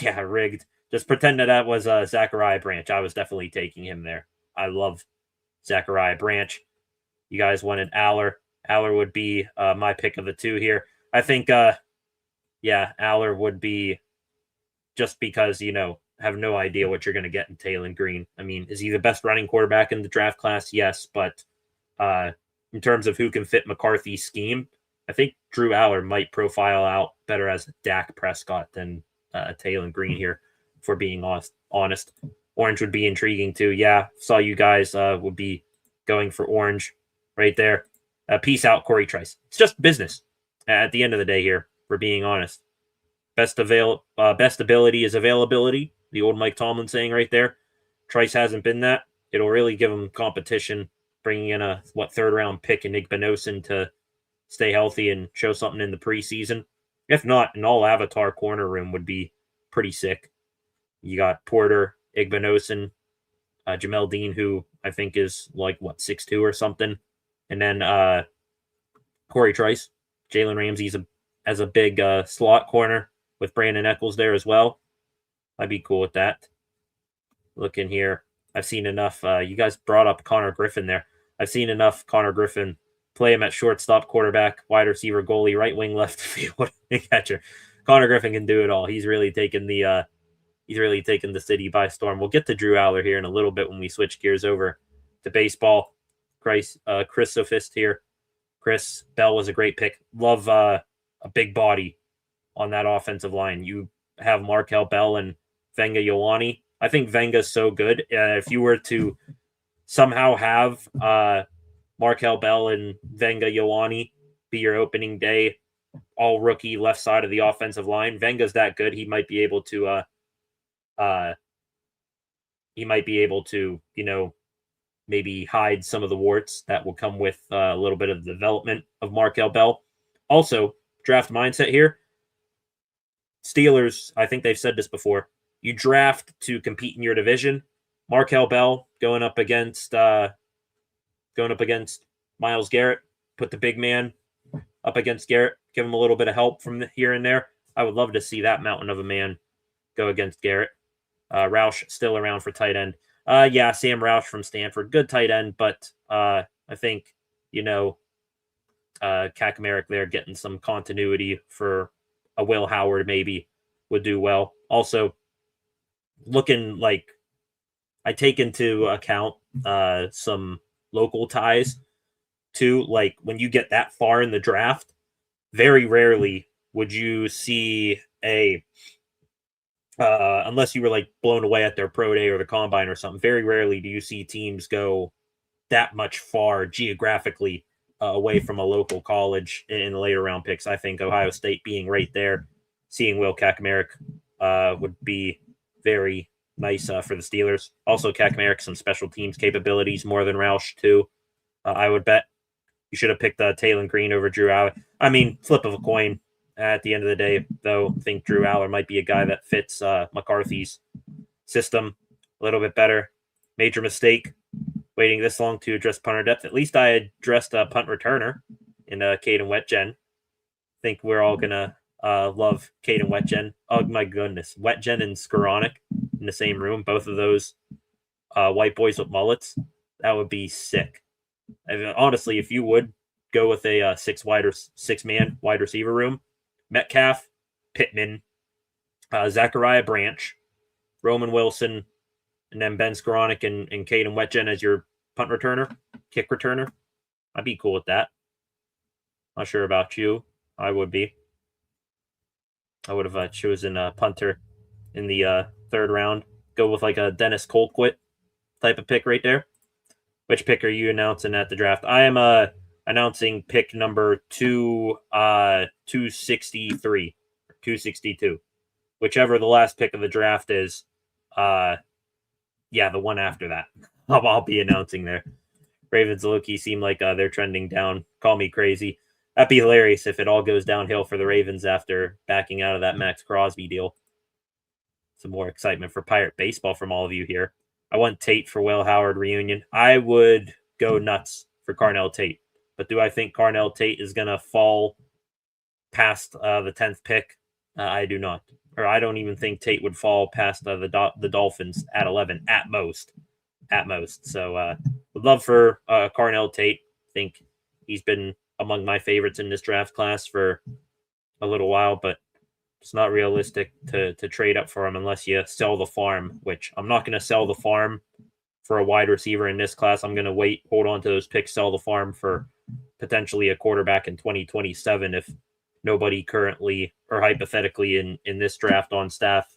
Yeah, rigged. Just pretend that was Zachariah Branch. I was definitely taking him there. I love Zachariah Branch. You guys wanted Aller. Aller would be my pick of the 2 here. I think, Aller would be, just because, have no idea what you're going to get in Taylor Green. I mean, is he the best running quarterback in the draft class? Yes, but in terms of who can fit McCarthy's scheme, I think Drew Aller might profile out better as Dak Prescott than Taylor Green here, for being honest. Orange would be intriguing too. Yeah, saw you guys would be going for orange right there. Peace out, Corey Trice. It's just business at the end of the day here, for being honest. Best ability is availability. The old Mike Tomlin saying right there. Trice hasn't been that. It'll really give him competition, bringing in a third round pick in Igbinosun to stay healthy and show something in the preseason. If not, an all avatar corner room would be pretty sick. You got Porter, Igbinosun, Jamel Dean, who I think is 6'2" or something, and then Corey Trice, Jalen Ramsey's as a big slot corner with Brandon Eccles there as well. I'd be cool with that. Looking here, I've seen enough. You guys brought up Connor Griffin there. I've seen enough Connor Griffin play him at shortstop, quarterback, wide receiver, goalie, right wing, left field, and catcher. Connor Griffin can do it all. He's really taken the city by storm. We'll get to Drew Aller here in a little bit when we switch gears over to baseball. Chris Sophist here. Chris Bell was a great pick. Love a big body on that offensive line. You have Markel Bell and Venga Ioane. I think Venga's so good. If you were to somehow have Markel Bell and Venga Ioane be your opening day all rookie left side of the offensive line, Venga's that good. He might be able to maybe hide some of the warts that will come with a little bit of the development of Markel Bell. Also, draft mindset here. Steelers, I think they've said this before. You draft to compete in your division. Markel Bell going up against Myles Garrett. Put the big man up against Garrett. Give him a little bit of help from here and there. I would love to see that mountain of a man go against Garrett. Roush still around for tight end. Sam Roush from Stanford. Good tight end, but I think, Kaczmarek there getting some continuity for a Will Howard maybe would do well. Also, looking like I take into account some local ties too. Like when you get that far in the draft, very rarely would you see unless you were blown away at their pro day or the combine or something, very rarely do you see teams go that much far geographically away from a local college in the later round picks. I think Ohio State being right there, seeing Will Kaczmarek would be very nice for the Steelers. Also, Kaczmarek, some special teams capabilities more than Roush too. I would bet you should have picked Taylor Green over Drew Aller. I mean, flip of a coin. At the end of the day, though, I think Drew Aller might be a guy that fits McCarthy's system a little bit better. Major mistake waiting this long to address punter depth. At least I addressed a punt returner in Caden Wetjen. I think we're all going to love Caden Wetjen. Oh, my goodness. Wetjen and Skoranek in the same room. Both of those white boys with mullets. That would be sick. I mean, honestly, if you would go with a six-man wide receiver room, Metcalf, Pittman, Zachariah Branch, Roman Wilson, and then Ben Skoranek and Caden Wetjen as your punt returner, kick returner. I'd be cool with that. Not sure about you. I would be. I would have chosen a punter in the third round. Go with a Dennis Colquitt type of pick right there. Which pick are you announcing at the draft? I am announcing pick number 263 or 262, whichever the last pick of the draft is. The one after that. I'll be announcing there. Ravens low-key seem like they're trending down. Call me crazy. That'd be hilarious if it all goes downhill for the Ravens after backing out of that Max Crosby deal. Some more excitement for Pirate baseball from all of you here. I want Tate for Will Howard reunion. I would go nuts for Carnell Tate. But do I think Carnell Tate is going to fall past the 10th pick? I do not. Or I don't even think Tate would fall past the Dolphins at 11 at most. At most. So would love for Carnell Tate. I think he's been among my favorites in this draft class for a little while, but it's not realistic to trade up for him unless you sell the farm, which I'm not going to sell the farm for a wide receiver in this class. I'm going to hold on to those picks, sell the farm for potentially a quarterback in 2027 if nobody currently or hypothetically in this draft on staff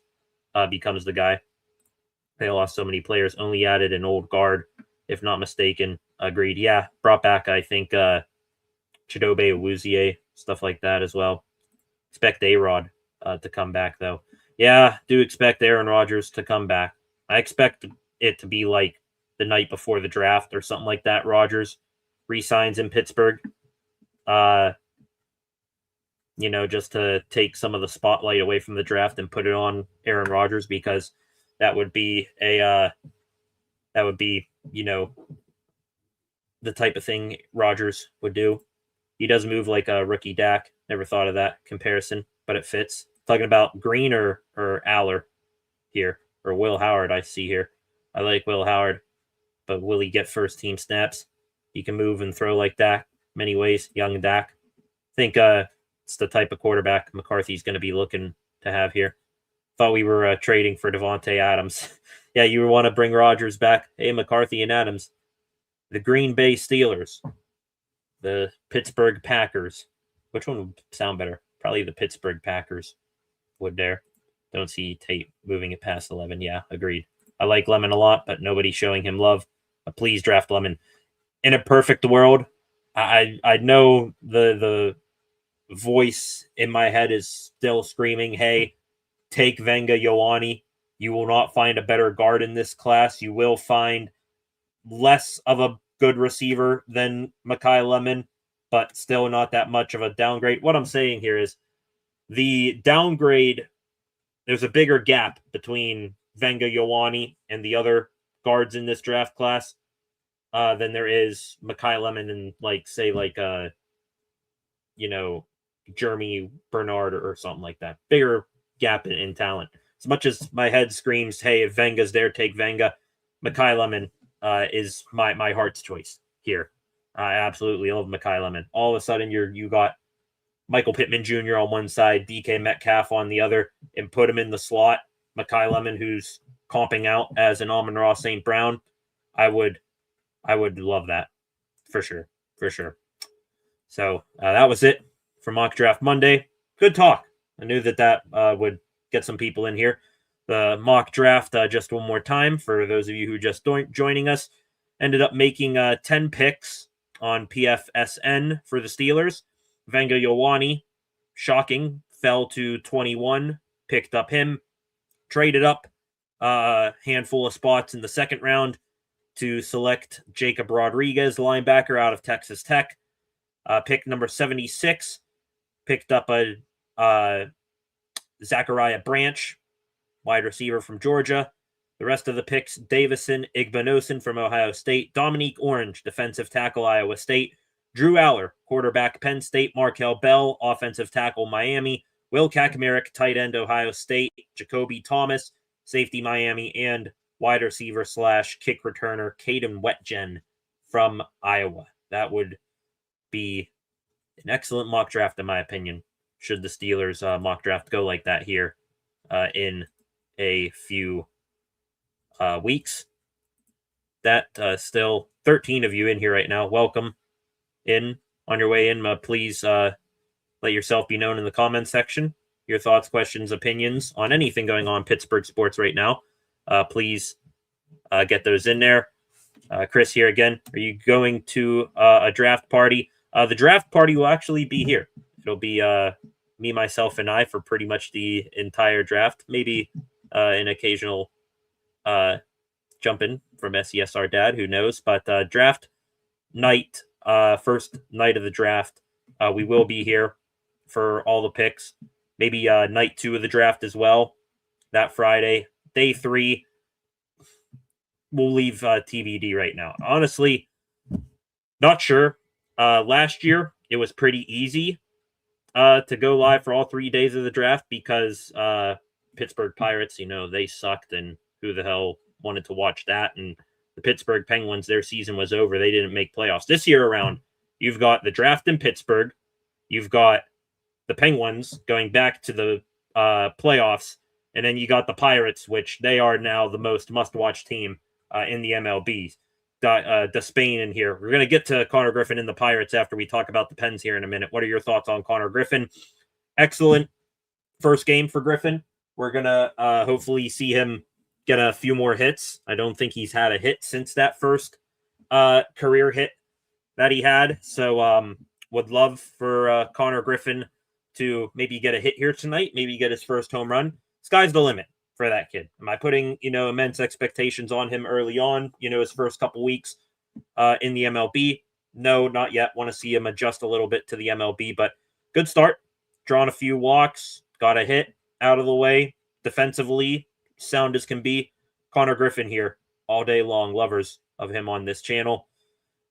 becomes the guy. They lost so many players, only added an old guard, if not mistaken. Agreed. Yeah, brought back, I think, Chidobe Awuzie, stuff like that as well. Expect A-Rod to come back, though. Yeah, do expect Aaron Rodgers to come back. I expect it to be like the night before the draft or something like that. Rodgers re-signs in Pittsburgh. Just to take some of the spotlight away from the draft and put it on Aaron Rodgers, because that would be the type of thing Rodgers would do. He does move like a rookie Dak. Never thought of that comparison, but it fits. Talking about Green or Aller here, or Will Howard, I see here. I like Will Howard, but will he get first team snaps? He can move and throw like Dak many ways. Young Dak. I think it's the type of quarterback McCarthy's going to be looking to have here. Thought we were trading for Devontae Adams. Yeah, you want to bring Rodgers back. Hey, McCarthy and Adams. The Green Bay Steelers. The Pittsburgh Packers. Which one would sound better? Probably the Pittsburgh Packers would there. Don't see Tate moving it past 11. Yeah, agreed. I like Lemon a lot, but nobody's showing him love. Please draft Lemon. In a perfect world, I know the voice in my head is still screaming, hey, take Venga Ioane. You will not find a better guard in this class. You will find less of a good receiver than Mekhi Lemon, but still not that much of a downgrade. What I'm saying here is the downgrade, there's a bigger gap between Venga Ioane and the other guards in this draft class than there is Mekhi Lemon and Jeremy Bernard or something like that. Bigger gap in talent. As much as my head screams, hey, if Venga's there, take Venga, Mekhi Lemon is my heart's choice here. I absolutely love Mekhi Lemon. All of a sudden, you got Michael Pittman Jr. on one side, DK Metcalf on the other, and put him in the slot. Mekhi Lemon, who's comping out as an Amon-Ra St. Brown. I would love that for sure. So that was it for Mock Draft Monday. Good talk. I knew that would get some people in here. The mock draft, just one more time for those of you who just joining us, ended up making 10 picks on PFSN for the Steelers. Venga Ioane, shocking, fell to 21, picked up him, traded up a handful of spots in the second round to select Jacob Rodriguez, linebacker out of Texas Tech. Pick number 76, picked up a Zachariah Branch, wide receiver from Georgia. The rest of the picks, Davison Igbinosun from Ohio State, Dominique Orange, defensive tackle, Iowa State, Drew Aller, quarterback, Penn State, Markel Bell, offensive tackle, Miami, Will Kaczmarek, tight end, Ohio State, Jacoby Thomas, safety, Miami, and wide receiver / kick returner, Caden Wetjen from Iowa. That would be an excellent mock draft, in my opinion, should the Steelers mock draft go like that here in a few weeks. That still 13 of you in here right now. Welcome in. On your way in, please let yourself be known in the comments section. Your thoughts, questions, opinions on anything going on Pittsburgh sports right now. Please get those in there. Chris here again. Are you going to a draft party? The draft party will actually be here. It'll be me, myself, and I for pretty much the entire draft. Maybe an occasional jump in from SESR Dad, who knows. But draft night, first night of the draft, we will be here for all the picks. Maybe night 2 of the draft as well. That Friday, day 3. We'll leave TBD right now. Honestly, not sure. Last year, it was pretty easy to go live for all 3 days of the draft because Pittsburgh Pirates, they sucked, and who the hell wanted to watch that? And the Pittsburgh Penguins, their season was over. They didn't make playoffs. This year around, you've got the draft in Pittsburgh. You've got the Penguins going back to the playoffs. And then you got the Pirates, which they are now the most must-watch team in the MLB. Despain in here. We're going to get to Connor Griffin and the Pirates after we talk about the Pens here in a minute. What are your thoughts on Connor Griffin? Excellent first game for Griffin. We're going to hopefully see him get a few more hits. I don't think he's had a hit since that first career hit that he had. So would love for Connor Griffin to maybe get a hit here tonight, maybe get his first home run. Sky's the limit for that kid. Am I putting, immense expectations on him early on, his first couple weeks in the MLB? No, not yet. Want to see him adjust a little bit to the MLB, but good start. Drawn a few walks, got a hit out of the way. Defensively, sound as can be. Connor Griffin here all day long. Lovers of him on this channel.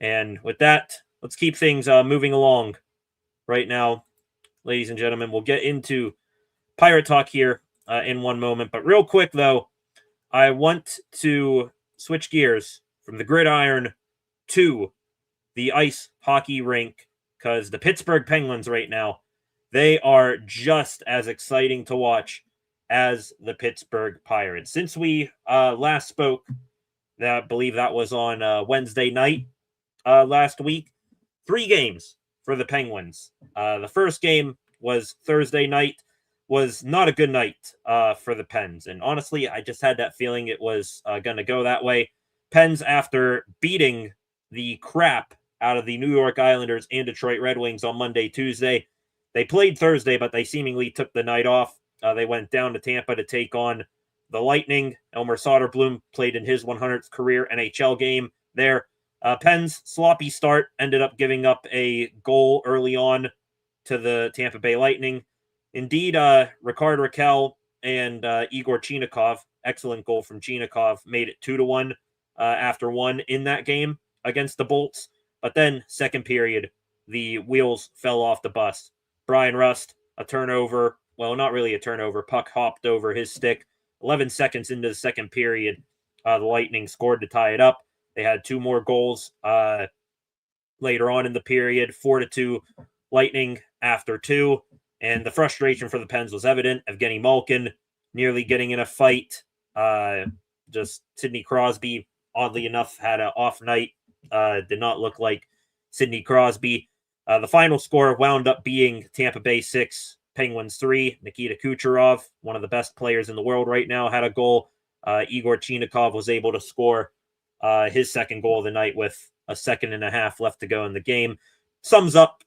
And with that, let's keep things moving along right now. Ladies and gentlemen, we'll get into Pirate Talk here in one moment. But real quick, though, I want to switch gears from the gridiron to the ice hockey rink, because the Pittsburgh Penguins right now, they are just as exciting to watch as the Pittsburgh Pirates. Since we last spoke, I believe that was on Wednesday night last week, 3 games for the Penguins. The first game was Thursday night, was not a good night for the Pens. And honestly, I just had that feeling it was going to go that way. Pens, after beating the crap out of the New York Islanders and Detroit Red Wings on Monday, Tuesday, they played Thursday, but they seemingly took the night off. They went down to Tampa to take on the Lightning. Elmer Soderblom played in his 100th career NHL game there. Pens, sloppy start, ended up giving up a goal early on to the Tampa Bay Lightning. Indeed, Ricard Raquel and Igor Chinakhov, excellent goal from Chinakhov, made it 2-1 after one in that game against the Bolts. But then, second period, the wheels fell off the bus. Brian Rust, a turnover. Well, not really a turnover. Puck hopped over his stick. 11 seconds into the second period, the Lightning scored to tie it up. They had 2 more goals later on in the period, 4-2 Lightning after 2. And the frustration for the Pens was evident. Evgeny Malkin nearly getting in a fight. Just Sidney Crosby, oddly enough, had an off night. Did not look like Sidney Crosby. The final score wound up being Tampa Bay 6, Penguins 3. Nikita Kucherov, one of the best players in the world right now, had a goal. Igor Chinakhov was able to score his second goal of the night with a second and a half left to go in the game. Sums up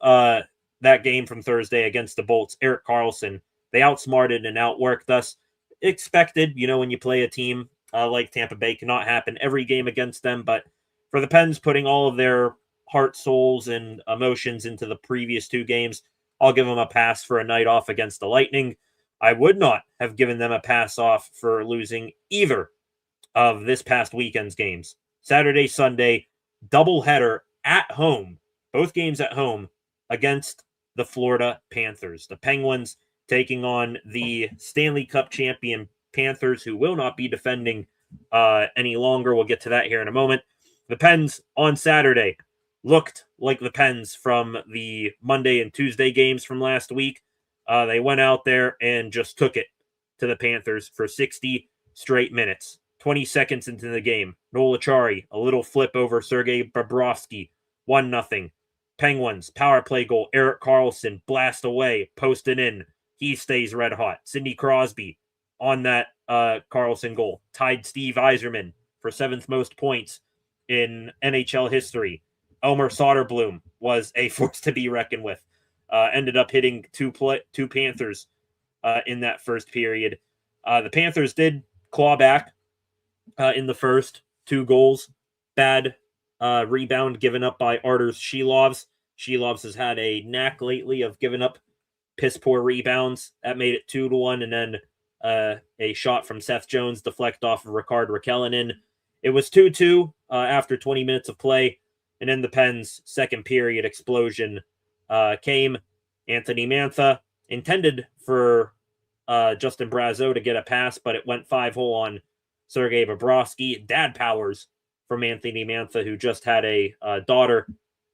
that game from Thursday against the Bolts. Erik Karlsson, they outsmarted and outworked us. Expected, when you play a team like Tampa Bay, cannot happen every game against them. But for the Pens, putting all of their heart, souls, and emotions into the previous 2 games, I'll give them a pass for a night off against the Lightning. I would not have given them a pass off for losing either of this past weekend's games. Saturday, Sunday, doubleheader at home, both games at home against the Florida Panthers. The Penguins taking on the Stanley Cup champion Panthers, who will not be defending any longer. We'll get to that here in a moment. The Pens on Saturday looked like the Pens from the Monday and Tuesday games from last week. They went out there and just took it to the Panthers for 60 straight minutes. 20 seconds into the game, Noel Acciari, a little flip over Sergei Bobrovsky, 1-0. Penguins, power play goal, Erik Karlsson, blast away, posted in. He stays red hot. Sidney Crosby on that Karlsson goal, tied Steve Yzerman for 7th most points in NHL history. Elmer Soderblom was a force to be reckoned with. Ended up hitting two Panthers in that first period. The Panthers did claw back in the first 2 goals. Bad rebound given up by Arturs Shilovs. Shilovs has had a knack lately of giving up piss poor rebounds. That made it 2-1, and then a shot from Seth Jones deflect off of Ricard Raquel. It was 2-2 after 20 minutes of play, and then the Pens' second period explosion came. Anthony Mantha intended for Justin Brazeau to get a pass, but it went 5-hole on Sergei Bobrovsky. Dad powers from Anthony Mantha, who just had a daughter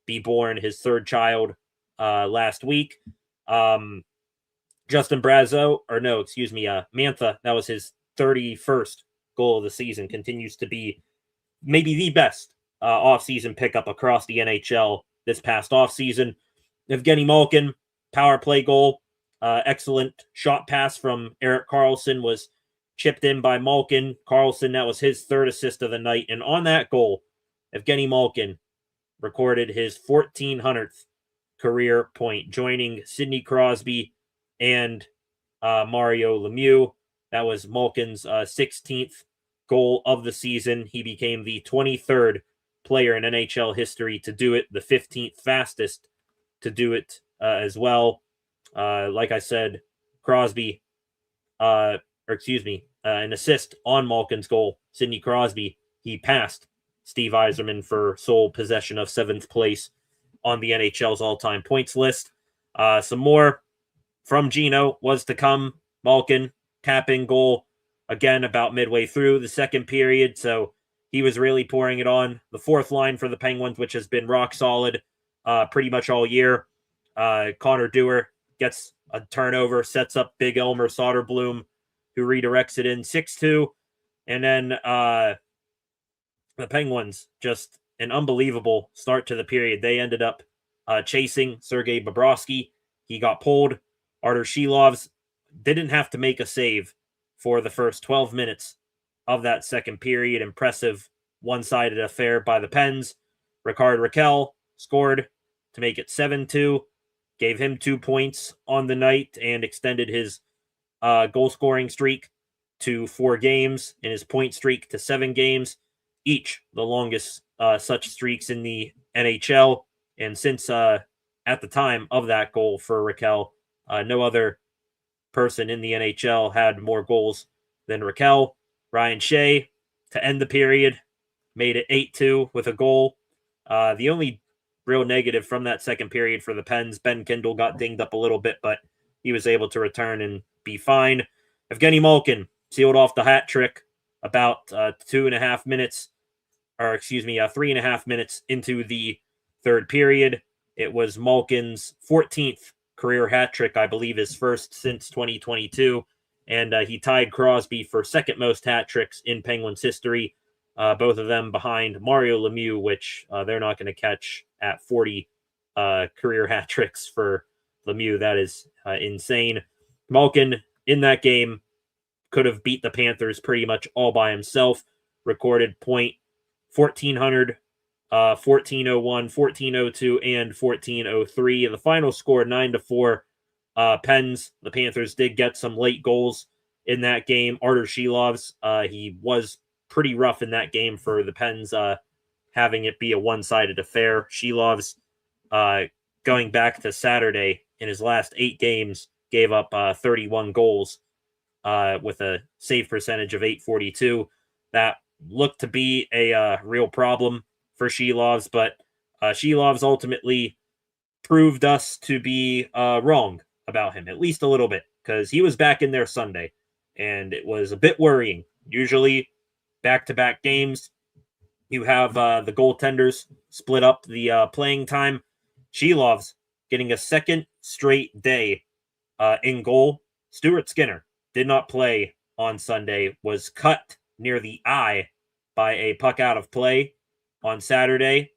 be born, his 3rd child last week. Justin Brazeau, Mantha, that was his 31st goal of the season, continues to be maybe the best offseason pickup across the NHL this past offseason. Evgeny Malkin, power play goal. Excellent shot pass from Erik Karlsson was chipped in by Malkin. Karlsson, that was his third assist of the night. And on that goal, Evgeny Malkin recorded his 1,400th career point, joining Sidney Crosby and Mario Lemieux. That was Malkin's 16th goal of the season. He became the 23rd player in NHL history to do it, the 15th fastest to do it as well. Like I said, Crosby, an assist on Malkin's goal. Sidney Crosby, he passed Steve Yzerman for sole possession of 7th place on the NHL's all-time points list. Some more from Gino was to come. Malkin, tap-in goal, again, about midway through the second period, so he was really pouring it on. The fourth line for the Penguins, which has been rock solid pretty much all year. Connor Dewar gets a turnover, sets up big Elmer Soderblom, who redirects it in 6-2. And then the Penguins, just an unbelievable start to the period. They ended up chasing Sergei Bobrovsky. He got pulled. Artur Shilovs didn't have to make a save for the first 12 minutes of that second period. Impressive one-sided affair by the Pens. Ricard Raquel scored to make it 7-2. Gave him 2 points on the night and extended his goal-scoring streak to 4 games and his point streak to 7 games, each the longest such streaks in the NHL. And since at the time of that goal for Raquel, no other person in the NHL had more goals than Raquel. Ryan Shea, to end the period, made it 8-2 with a goal. The only real negative from that second period for the Pens, Ben Kindle got dinged up a little bit, but he was able to return and be fine. Evgeny Malkin sealed off the hat trick about 3.5 minutes into the third period. It was Malkin's 14th career hat trick, I believe his first since 2022, and he tied Crosby for second most hat tricks in Penguins history, both of them behind Mario Lemieux, which they're not going to catch at 40 career hat tricks for Lemieux. That is insane. Malkin, in that game, could have beat the Panthers pretty much all by himself. Recorded point 1,400, 1401, 1402, and 1403. And the final score 9-4. Pens. The Panthers did get some late goals in that game. Artur Shilovs, he was pretty rough in that game for the Pens, having it be a one-sided affair. Shilovs, going back to Saturday, in his last 8 games, gave up 31 goals with a save percentage of .842. That looked to be a real problem for Shilovs, but Shilovs ultimately proved us to be wrong about him, at least a little bit, because he was back in there Sunday, and it was a bit worrying. Usually, back-to-back games, you have the goaltenders split up the playing time. Shilovs getting a second straight day in goal. Stuart Skinner did not play on Sunday, was cut near the eye by a puck out of play on Saturday.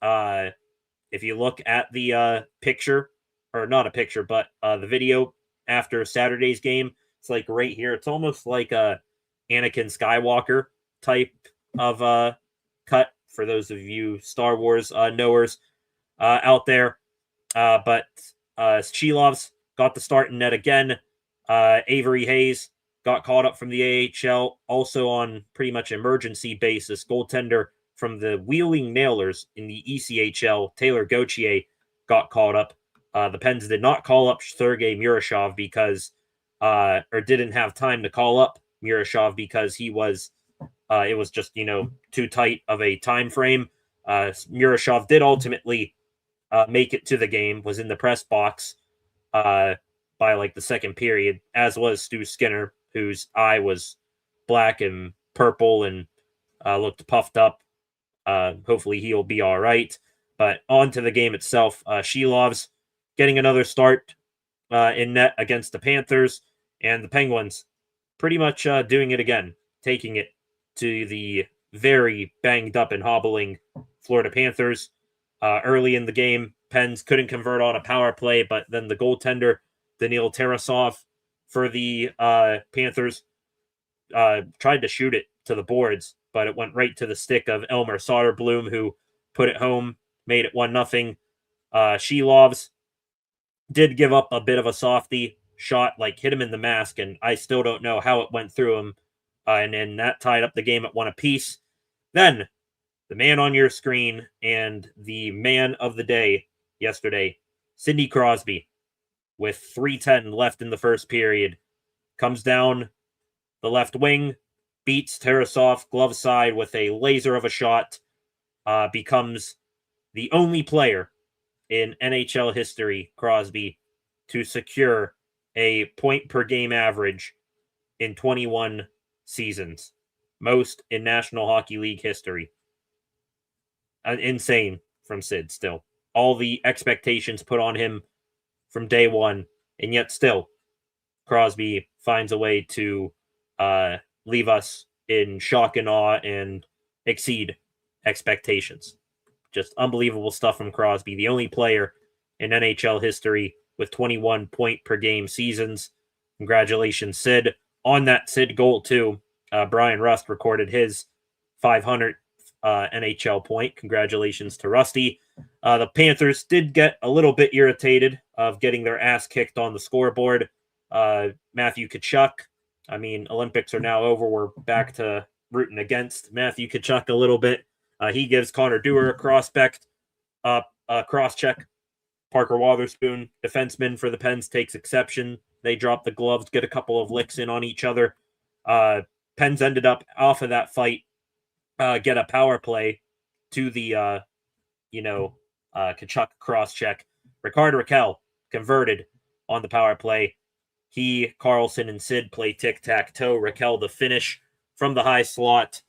If you look at the picture, or not a picture, but the video after Saturday's game, it's like right here. It's almost like a Anakin Skywalker type of cut for those of you Star Wars knowers out there. But Shilovs got the start in net again. Avery Hayes got called up from the AHL, also on pretty much emergency basis. Goaltender from the Wheeling Nailers in the ECHL, Taylor Gauthier, got called up. The Pens did not call up Sergei Murashov because, or didn't have time to call up Murashov because he was, it was just, too tight of a time frame. Murashov did ultimately make it to the game, was in the press box by like the second period, as was Stu Skinner, whose eye was black and purple and looked puffed up. Hopefully he'll be all right. But on to the game itself. Shilovs getting another start in net against the Panthers, and the Penguins pretty much doing it again, taking it to the very banged up and hobbling Florida Panthers. Early in the game, Pens couldn't convert on a power play, but then the goaltender, Daniil Tarasov, for the Panthers, tried to shoot it to the boards, but it went right to the stick of Elmer Soderblom, who put it home, made it 1-0. Shelovs did give up a bit of a softy shot, like hit him in the mask, and I still don't know how it went through him. And then that tied up the game at 1 apiece. Then the man on your screen and the man of the day yesterday, Sidney Crosby, with 3:10 left in the first period, comes down the left wing, beats Tarasov glove side with a laser of a shot, becomes the only player in NHL history, Crosby, to secure a point per game average in 21 seasons. Most in National Hockey League history. Insane from Sid still. All the expectations put on him from day one, and yet still, Crosby finds a way to leave us in shock and awe and exceed expectations. Just unbelievable stuff from Crosby, the only player in NHL history with 21 point per game seasons. Congratulations, Sid. On that Sid goal, too, Brian Rust recorded his 500th NHL point. Congratulations to Rusty. The Panthers did get a little bit irritated of getting their ass kicked on the scoreboard. Matthew Tkachuk. I mean, Olympics are now over. We're back to rooting against Matthew Tkachuk a little bit. He gives Connor Dewar a cross-check. Parker Wotherspoon, defenseman for the Pens, takes exception. They drop the gloves, get a couple of licks in on each other. Pens ended up off of that fight, get a power play to the, Tkachuk cross-check. Rickard Rakell converted on the power play. He, Carlson, and Sid play tic-tac-toe. Rakell the finish from the high slot.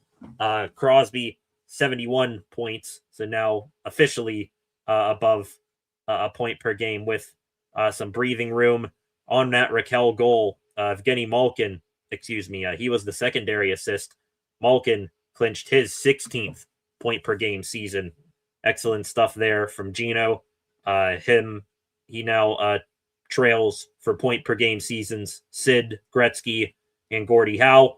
Crosby, 71 points, so now officially above a point per game with some breathing room. On that Rakell goal, Evgeny Malkin, he was the secondary assist. Malkin clinched his 16th point per game season. Excellent stuff there from Gino. He now trails for point per game seasons Sid, Gretzky, and Gordie Howe.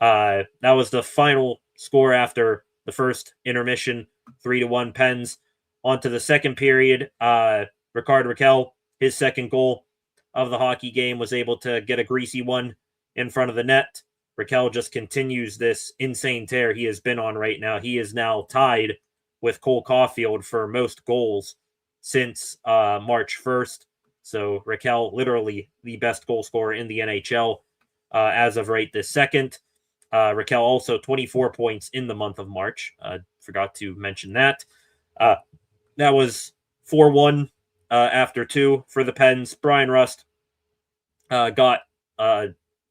That was the final score after the first intermission, 3-1 Pens. On to the second period. Rickard Rakell, his second goal of the hockey game, was able to get a greasy one in front of the net. Rakell just continues this insane tear he has been on right now. He is now tied with Cole Caulfield for most goals since March 1st. So Rakell, literally the best goal scorer in the NHL as of right this second. Rakell also 24 points in the month of March. Forgot to mention that. That was 4-1 after 2 for the Pens. Brian Rust got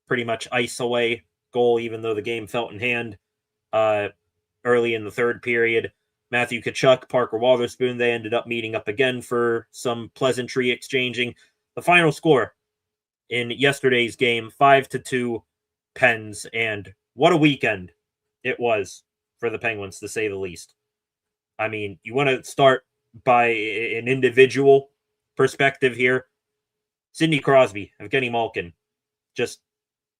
pretty much ice away goal, even though the game felt in hand early in the third period. Matthew Tkachuk, Parker Wotherspoon, they ended up meeting up again for some pleasantry exchanging. The final score in yesterday's game, 5-2 Pens, and what a weekend it was for the Penguins, to say the least. I mean, you want to start by an individual perspective here. Sidney Crosby, Evgeny Malkin, just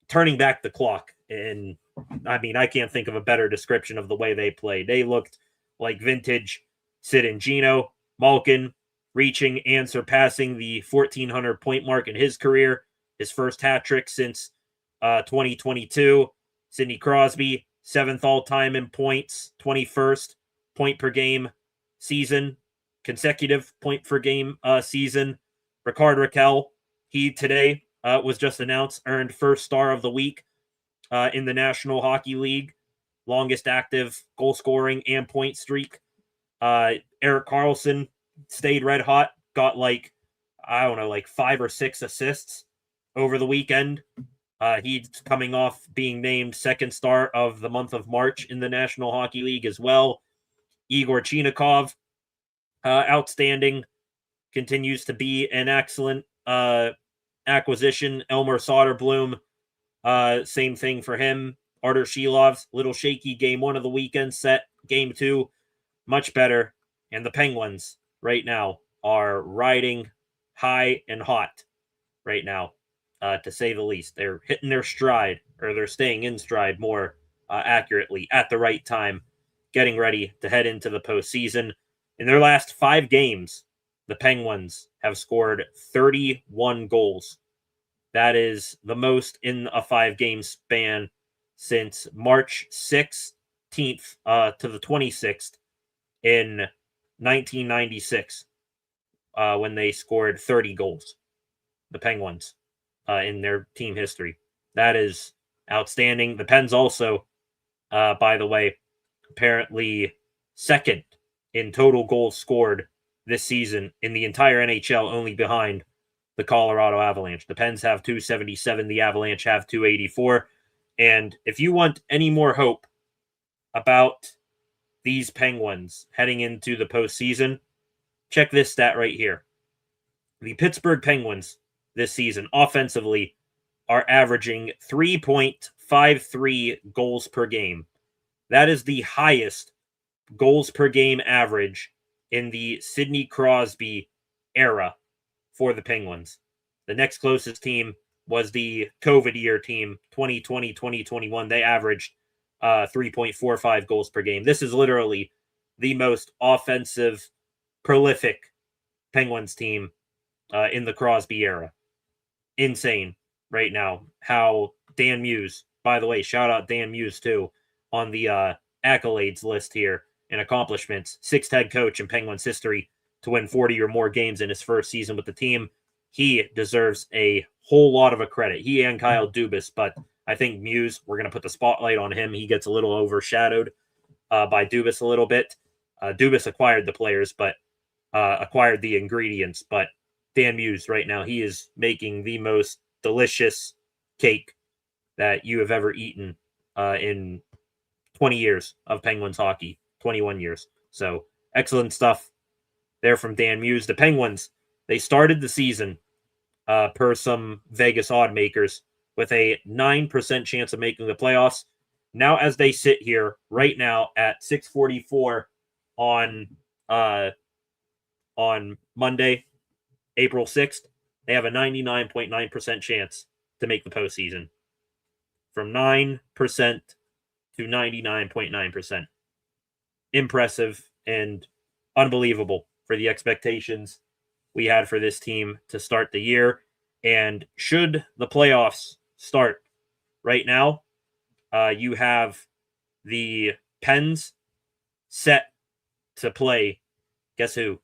turning back the clock. And I mean, I can't think of a better description of the way they played. They looked like vintage Sid and Gino. Malkin reaching and surpassing the 1,400 point mark in his career, his first hat trick since 2022. Sidney Crosby, 7th all-time in points, 21st point per game season, consecutive point per game season. Rickard Rakell, he today was just announced, earned first star of the week in the National Hockey League. Longest active goal scoring and point streak. Erik Karlsson stayed red hot, got like 5 or 6 assists over the weekend. He's coming off being named second star of the month of March in the National Hockey League as well. Igor Chinakhov, outstanding, continues to be an excellent acquisition. Elmer Soderblom, same thing for him. Artur Shilov's little shaky game 1 of the weekend set. Game 2, much better. And the Penguins right now are riding high and hot right now, to say the least. They're hitting their stride, or they're staying in stride more accurately at the right time, getting ready to head into the postseason. In their last 5 games, the Penguins have scored 31 goals. That is the most in a 5-game span since March 16th to the 26th in 1996, when they scored 30 goals, the Penguins, in their team history. That is outstanding. The Pens also, by the way, apparently second in total goals scored this season in the entire NHL, only behind the Colorado Avalanche. The Pens have 277, the Avalanche have 284. And if you want any more hope about these Penguins heading into the postseason, check this stat right here. The Pittsburgh Penguins this season, offensively, are averaging 3.53 goals per game. That is the highest goals per game average in the Sidney Crosby era for the Penguins. The next closest team was the COVID year team, 2020-2021. They averaged 3.45 goals per game. This is literally the most offensive, prolific Penguins team in the Crosby era. Insane right now how Dan Muse, by the way, shout out Dan Muse too, on the accolades list here and accomplishments. 6th head coach in Penguins history to win 40 or more games in his first season with the team. He deserves a whole lot of a credit. He and Kyle Dubas, but I think Muse, we're going to put the spotlight on him. He gets a little overshadowed by Dubas a little bit. Dubas acquired the players, but acquired the ingredients. But Dan Muse right now, he is making the most delicious cake that you have ever eaten in 20 years of Penguins hockey, 21 years. So excellent stuff there from Dan Muse. The Penguins, they started the season per some Vegas odd makers with a 9% chance of making the playoffs. Now, as they sit here right now at 6:44 on Monday, April 6th, they have a 99.9% chance to make the postseason. From 9% to 99.9%. Impressive and unbelievable for the expectations we had for this team to start the year. And should the playoffs start right now, you have the Pens set to play, guess who?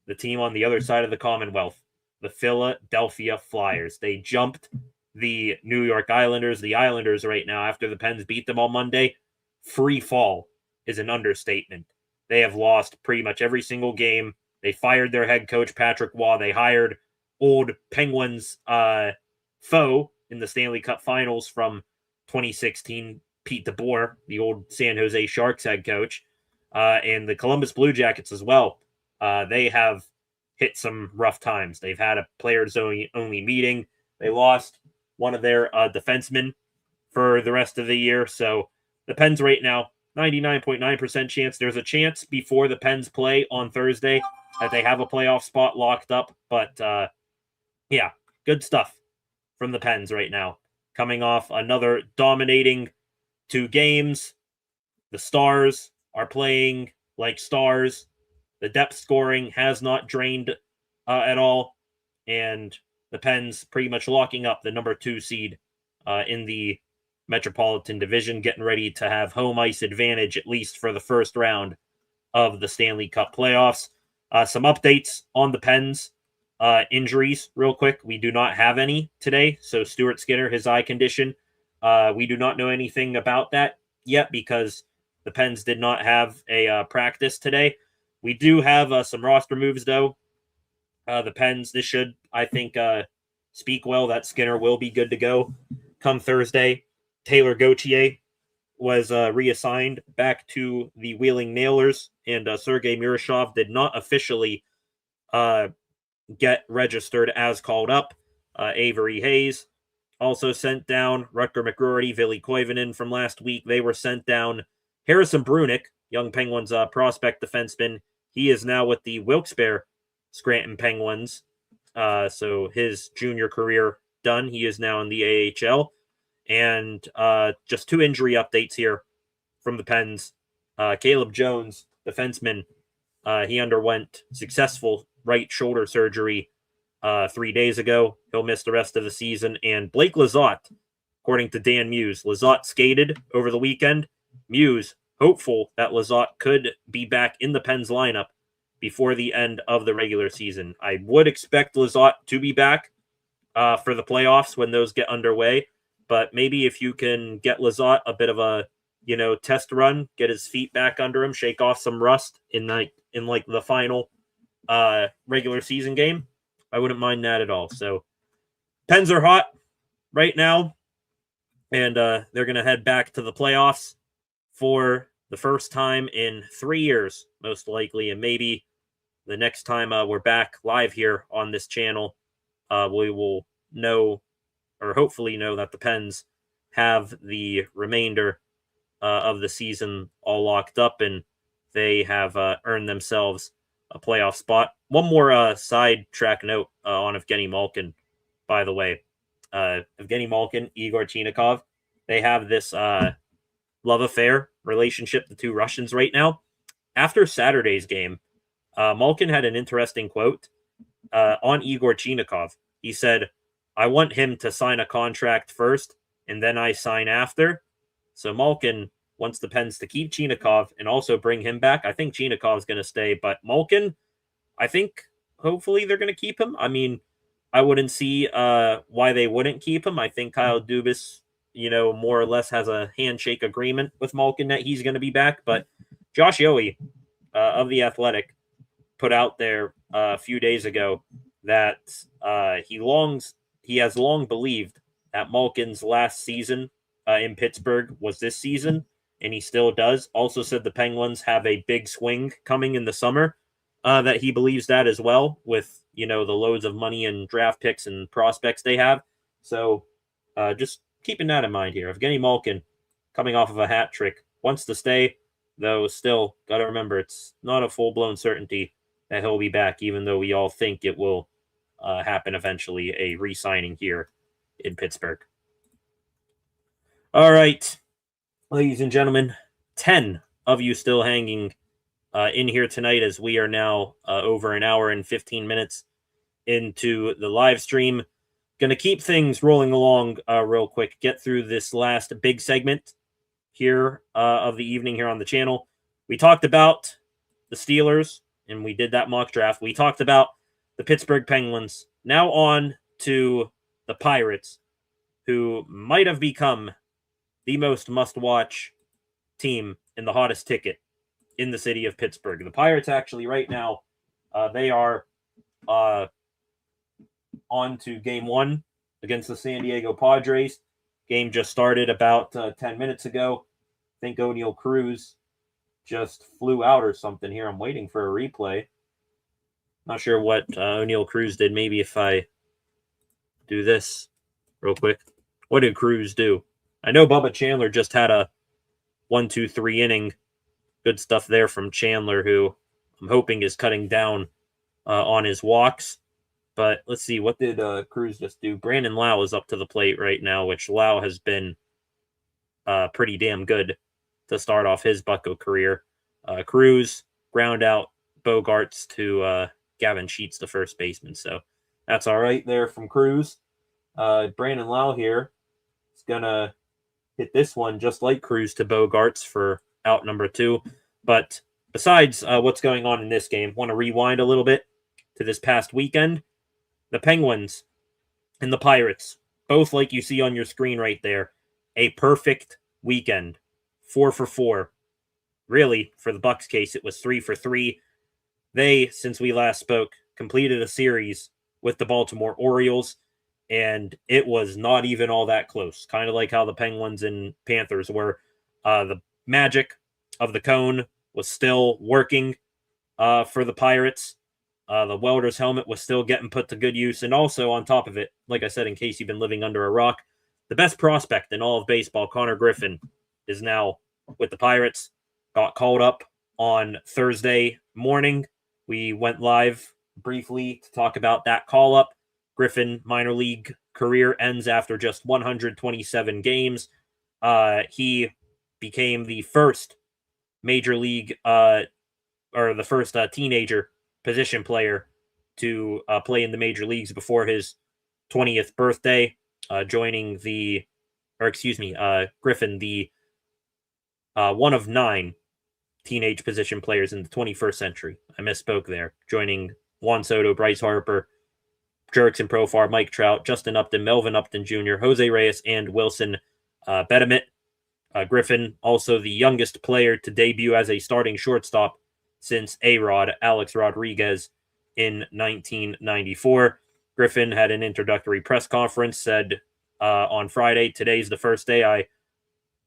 The team on the other side of the Commonwealth, the Philadelphia Flyers. They jumped the New York Islanders. The Islanders right now, after the Pens beat them on Monday, free fall is an understatement. They have lost pretty much every single game. They fired their head coach, Patrick Waugh. They hired old Penguins foe in the Stanley Cup Finals from 2016, Pete DeBoer, the old San Jose Sharks head coach, and the Columbus Blue Jackets as well. They have hit some rough times. They've had a players-only meeting. They lost one of their defensemen for the rest of the year. So the Pens right now, 99.9% chance. There's a chance before the Pens play on Thursday that they have a playoff spot locked up. But, yeah, good stuff from the Pens right now. Coming off another dominating 2 games. The Stars are playing like stars. The depth scoring has not drained at all. And the Pens pretty much locking up the number 2 seed in the Metropolitan Division, getting ready to have home ice advantage, at least for the first round of the Stanley Cup playoffs. Some updates on the Pens. Injuries, real quick. We do not have any today. So Stuart Skinner, his eye condition, we do not know anything about that yet because the Pens did not have a practice today. We do have some roster moves, though. The Pens, this should, I think, speak well that Skinner will be good to go come Thursday. Taylor Gauthier was reassigned back to the Wheeling Nailers, and Sergei Murashov did not officially get registered as called up. Avery Hayes also sent down Rutger McGroarty, Ville Koivunen from last week. They were sent down. Harrison Brunick, young Penguins prospect defenseman, he is now with the Wilkes-Barre Scranton Penguins. So his junior career done. He is now in the AHL. And just 2 injury updates here from the Pens. Caleb Jones, defenseman, he underwent successful right shoulder surgery 3 days ago. He'll miss the rest of the season. And Blake Lizotte, according to Dan Muse, Lizotte skated over the weekend. Muse, hopeful that Lizotte could be back in the Pens lineup before the end of the regular season. I would expect Lizotte to be back for the playoffs when those get underway. But maybe if you can get Lizotte a bit of a, test run, get his feet back under him, shake off some rust in the final regular season game, I wouldn't mind that at all. So Pens are hot right now, and they're going to head back to the playoffs for the first time in 3 years, most likely. And maybe the next time we're back live here on this channel, we will know, or hopefully know, that the Pens have the remainder of the season all locked up and they have earned themselves a playoff spot. One more sidetrack note on Evgeny Malkin, by the way. Evgeny Malkin, Igor Chinakhov, they have this love affair relationship, the two Russians right now. After Saturday's game, Malkin had an interesting quote on Igor Chinakhov. He said, "I want him to sign a contract first, and then I sign after." So Malkin wants the Pens to keep Chinakhov and also bring him back. I think Chinakhov's going to stay, but Malkin, I think hopefully they're going to keep him. I mean, I wouldn't see why they wouldn't keep him. I think Kyle Dubas, more or less has a handshake agreement with Malkin that he's going to be back. But Josh Yohe of The Athletic put out there a few days ago that he has long believed that Malkin's last season in Pittsburgh was this season, and he still does. Also said the Penguins have a big swing coming in the summer, that he believes that as well, with, the loads of money and draft picks and prospects they have. So just keeping that in mind here. Evgeny Malkin, coming off of a hat trick, wants to stay, though still got to remember it's not a full-blown certainty that he'll be back, even though we all think it will happen eventually, a re-signing here in Pittsburgh. All right, ladies and gentlemen, 10 of you still hanging in here tonight as we are now over an hour and 15 minutes into the live stream. Going to keep things rolling along real quick, get through this last big segment here of the evening here on the channel. We talked about the Steelers, and we did that mock draft. We talked about the Pittsburgh Penguins. Now on to the Pirates, who might have become the most must-watch team in the hottest ticket in the city of Pittsburgh. The Pirates actually right now, they are on to game 1 against the San Diego Padres. Game just started about 10 minutes ago. I think O'Neal Cruz just flew out or something here. I'm waiting for a replay. Not sure what O'Neal Cruz did. Maybe if I do this real quick. What did Cruz do? I know Bubba Chandler just had a 1-2-3 inning. Good stuff there from Chandler, who I'm hoping is cutting down on his walks. But let's see, what did Cruz just do? Brandon Lau is up to the plate right now, which Lau has been pretty damn good to start off his Bucco career. Cruz ground out Bogarts to Gavin Sheets, the first baseman. So that's all right there from Cruz. Brandon Lau here is going to hit this one just like Cruz to Bogarts for out number 2. But besides what's going on in this game, want to rewind a little bit to this past weekend. The Penguins and the Pirates, both like you see on your screen right there, a perfect weekend. 4 for 4. Really, for the Bucs case, it was 3 for 3. They, since we last spoke, completed a series with the Baltimore Orioles, and it was not even all that close. Kind of like how the Penguins and Panthers were. The magic of the cone was still working for the Pirates. The welder's helmet was still getting put to good use. And also on top of it, like I said, in case you've been living under a rock, the best prospect in all of baseball, Connor Griffin, is now with the Pirates. Got called up on Thursday morning. We went live briefly to talk about that call-up. Griffin minor league career ends after just 127 games. He became the first major league or the first teenager position player to play in the major leagues before his 20th birthday, joining Griffin, the one of 9 teenage position players in the 21st century. I misspoke there. Joining Juan Soto, Bryce Harper, Jurickson Profar, Mike Trout, Justin Upton, Melvin Upton Jr., Jose Reyes, and Wilson Betemit. Griffin, also the youngest player to debut as a starting shortstop since A-Rod, Alex Rodriguez, in 1994. Griffin had an introductory press conference, said on Friday, "Today's the first day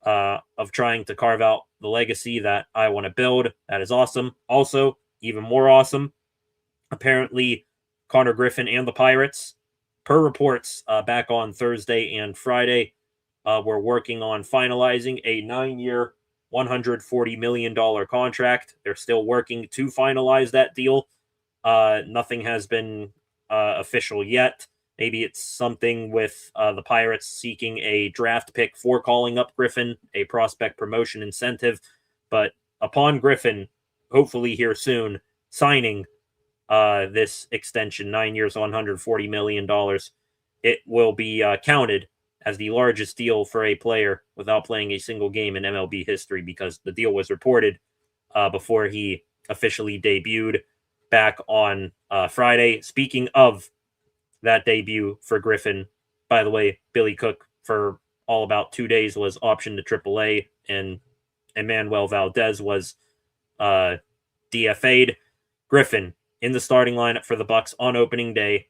of trying to carve out the legacy that I want to build. That is awesome." Also, even more awesome, apparently Connor Griffin and the Pirates, per reports back on Thursday and Friday, were working on finalizing a 9-year, $140 million contract. They're still working to finalize that deal. Nothing has been official yet. Maybe it's something with the Pirates seeking a draft pick for calling up Griffin, a prospect promotion incentive. But upon Griffin, hopefully here soon, signing this extension, 9 years, $140 million, it will be counted as the largest deal for a player without playing a single game in MLB history, because the deal was reported before he officially debuted back on Friday. Speaking of that debut for Griffin, by the way, Billy Cook for all about 2 days was optioned to AAA, and Emmanuel Valdez was DFA'd. Griffin in the starting lineup for the Bucs on opening day,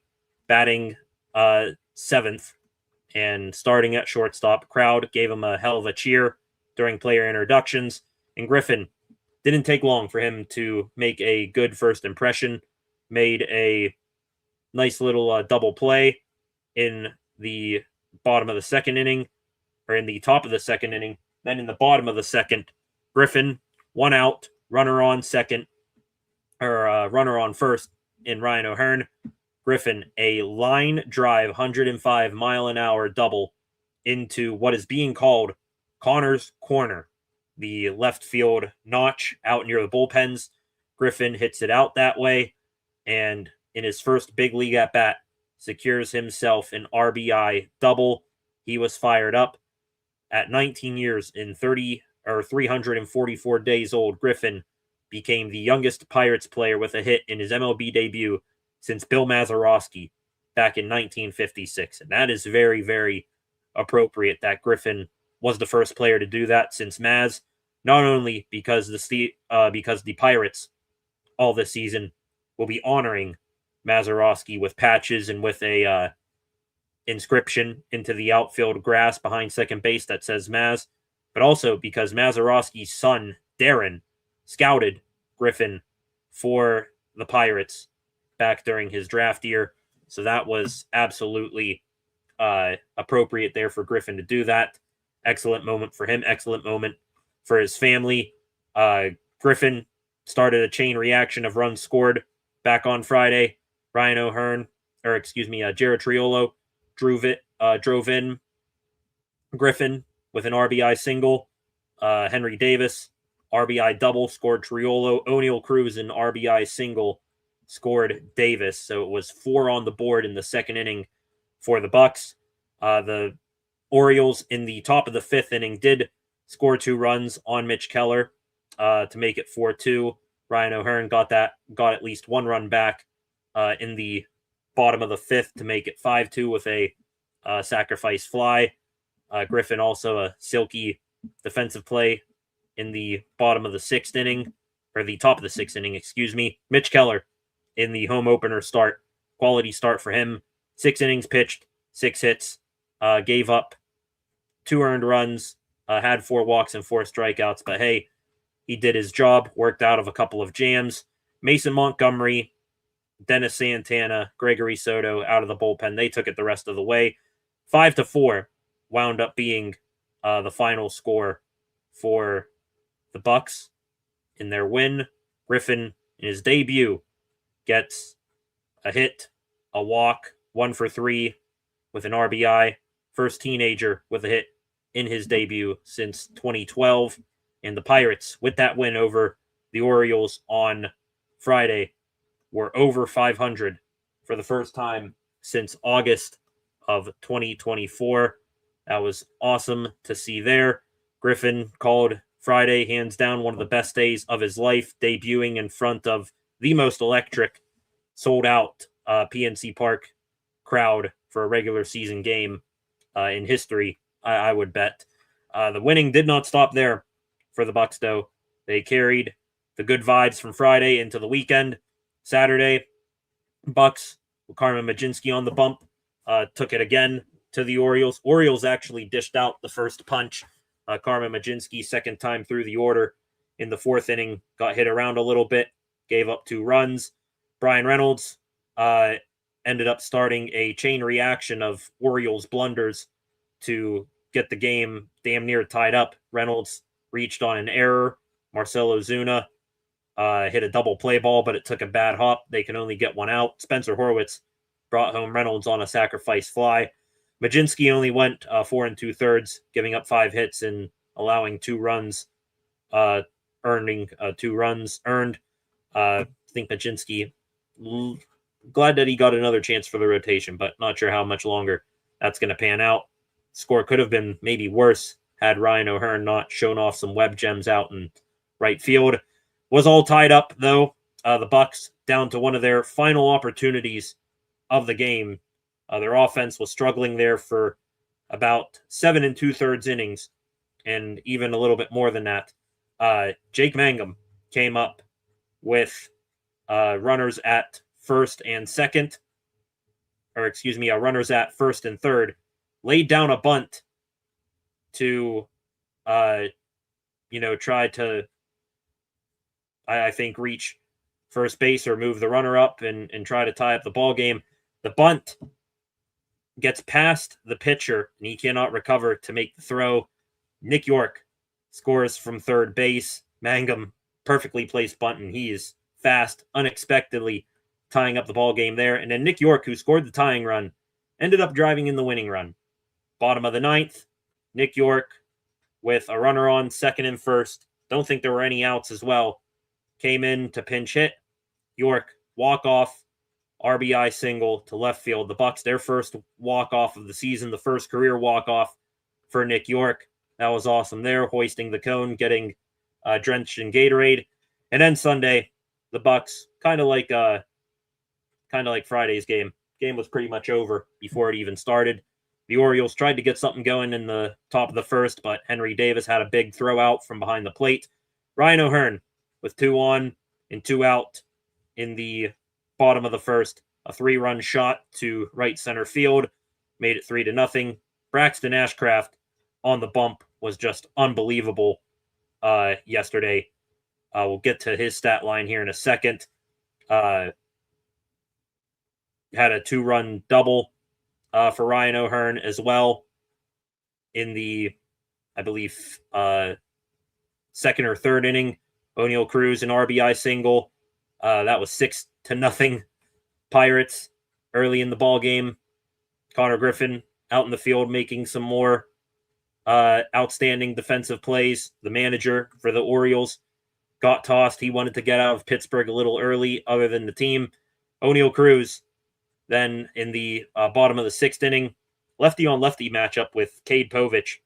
batting 7th and starting at shortstop. Crowd gave him a hell of a cheer during player introductions, and Griffin didn't take long for him to make a good first impression. Made a nice little double play in the bottom of the second inning, or in the top of the second inning. Then in the bottom of the second, Griffin, 1 out, runner on second, or runner on first in Ryan O'Hearn. Griffin, a line drive, 105-mile-an-hour double into what is being called Connor's Corner, the left field notch out near the bullpens. Griffin hits it out that way, and in his first big league at bat, secures himself an RBI double. He was fired up. At 19 years and 344 days old, Griffin became the youngest Pirates player with a hit in his MLB debut since Bill Mazeroski back in 1956. And that is very, very appropriate that Griffin was the first player to do that since Maz, not only because the Pirates all this season will be honoring Mazeroski with patches and with a inscription into the outfield grass behind second base that says Maz, but also because Mazeroski's son, Darren, scouted Griffin for the Pirates back during his draft year. So that was absolutely appropriate there for Griffin to do that. Excellent moment for him. Excellent moment for his family. Griffin started a chain reaction of runs scored back on Friday. Jared Triolo drove in Griffin with an RBI single. Henry Davis, RBI double, scored Triolo. O'Neal Cruz, an RBI single, scored Davis. So it was 4 on the board in the second inning for the Bucs. The Orioles in the top of the 5th inning did score 2 runs on Mitch Keller to make it 4-2. Ryan O'Hearn got at least 1 run back in the bottom of the 5th to make it 5-2 with a sacrifice fly. Griffin also a silky defensive play in the bottom of the 6th inning, or the top of the 6th inning, excuse me. Mitch Keller in the home opener start. Quality start for him. 6 innings pitched, 6 hits, gave up 2 earned runs, had 4 walks and 4 strikeouts, but hey, he did his job, worked out of a couple of jams. Mason Montgomery, Dennis Santana, Gregory Soto out of the bullpen. They took it the rest of the way. 5-4 wound up being the final score for the Bucs in their win. Griffin, in his debut, gets a hit, a walk, 1 for 3 with an RBI. First teenager with a hit in his debut since 2012. And the Pirates, with that win over the Orioles on Friday, were over 500 for the first time since August of 2024. That was awesome to see there. Griffin called Friday, hands down, one of the best days of his life, debuting in front of the most electric, sold-out PNC Park crowd for a regular season game in history, I would bet. The winning did not stop there for the Bucs, though. They carried the good vibes from Friday into the weekend. Saturday, Bucs, with Carmen Majinski on the bump, took it again to the Orioles. Orioles actually dished out the first punch. Carmen Majinski, second time through the order in the 4th inning, got hit around a little bit, gave up 2 runs. Brian Reynolds ended up starting a chain reaction of Orioles blunders to get the game damn near tied up. Reynolds reached on an error. Marcelo Zuna hit a double play ball, but it took a bad hop. They can only get one out. Spencer Horwitz brought home Reynolds on a sacrifice fly. Majinski only went 4 2/3, giving up 5 hits and allowing 2 runs, earning 2 runs earned. I think Majinski, glad that he got another chance for the rotation, but not sure how much longer that's going to pan out. Score could have been maybe worse had Ryan O'Hearn not shown off some web gems out in right field. Was all tied up, though. The Bucs down to one of their final opportunities of the game. Their offense was struggling there for about 7 2/3 innings, and even a little bit more than that. Jake Mangum came up with runners at first and second, runners at first and third, laid down a bunt to, try to, I think, reach first base or move the runner up and try to tie up the ball game. The bunt gets past the pitcher, and he cannot recover to make the throw. Nick York scores from third base. Mangum perfectly placed bunt, and he is fast, unexpectedly tying up the ball game there. And then Nick York, who scored the tying run, ended up driving in the winning run. Bottom of the 9th, Nick York with a runner on second and first. Don't think there were any outs as well. Came in to pinch hit. York, walk-off, RBI single to left field. The Bucs, their first walk-off of the season, the first career walk-off for Nick York. That was awesome there, hoisting the cone, getting drenched in Gatorade. And then Sunday, the Bucs, kind of like Friday's game. Game was pretty much over before it even started. The Orioles tried to get something going in the top of the first, but Henry Davis had a big throw out from behind the plate. Ryan O'Hearn with 2 on and 2 out in the bottom of the first. A 3-run shot to right center field made it 3-0. Braxton Ashcraft on the bump was just unbelievable yesterday. We'll get to his stat line here in a second. Had a 2-run double for Ryan O'Hearn as well in the, I believe, second or third inning. O'Neal Cruz, an RBI single. That was 6-0 Pirates early in the ball game. Connor Griffin out in the field making some more outstanding defensive plays. The manager for the Orioles got tossed. He wanted to get out of Pittsburgh a little early other than the team. O'Neal Cruz then in the bottom of the 6th inning, lefty-on-lefty matchup with Cade Povich,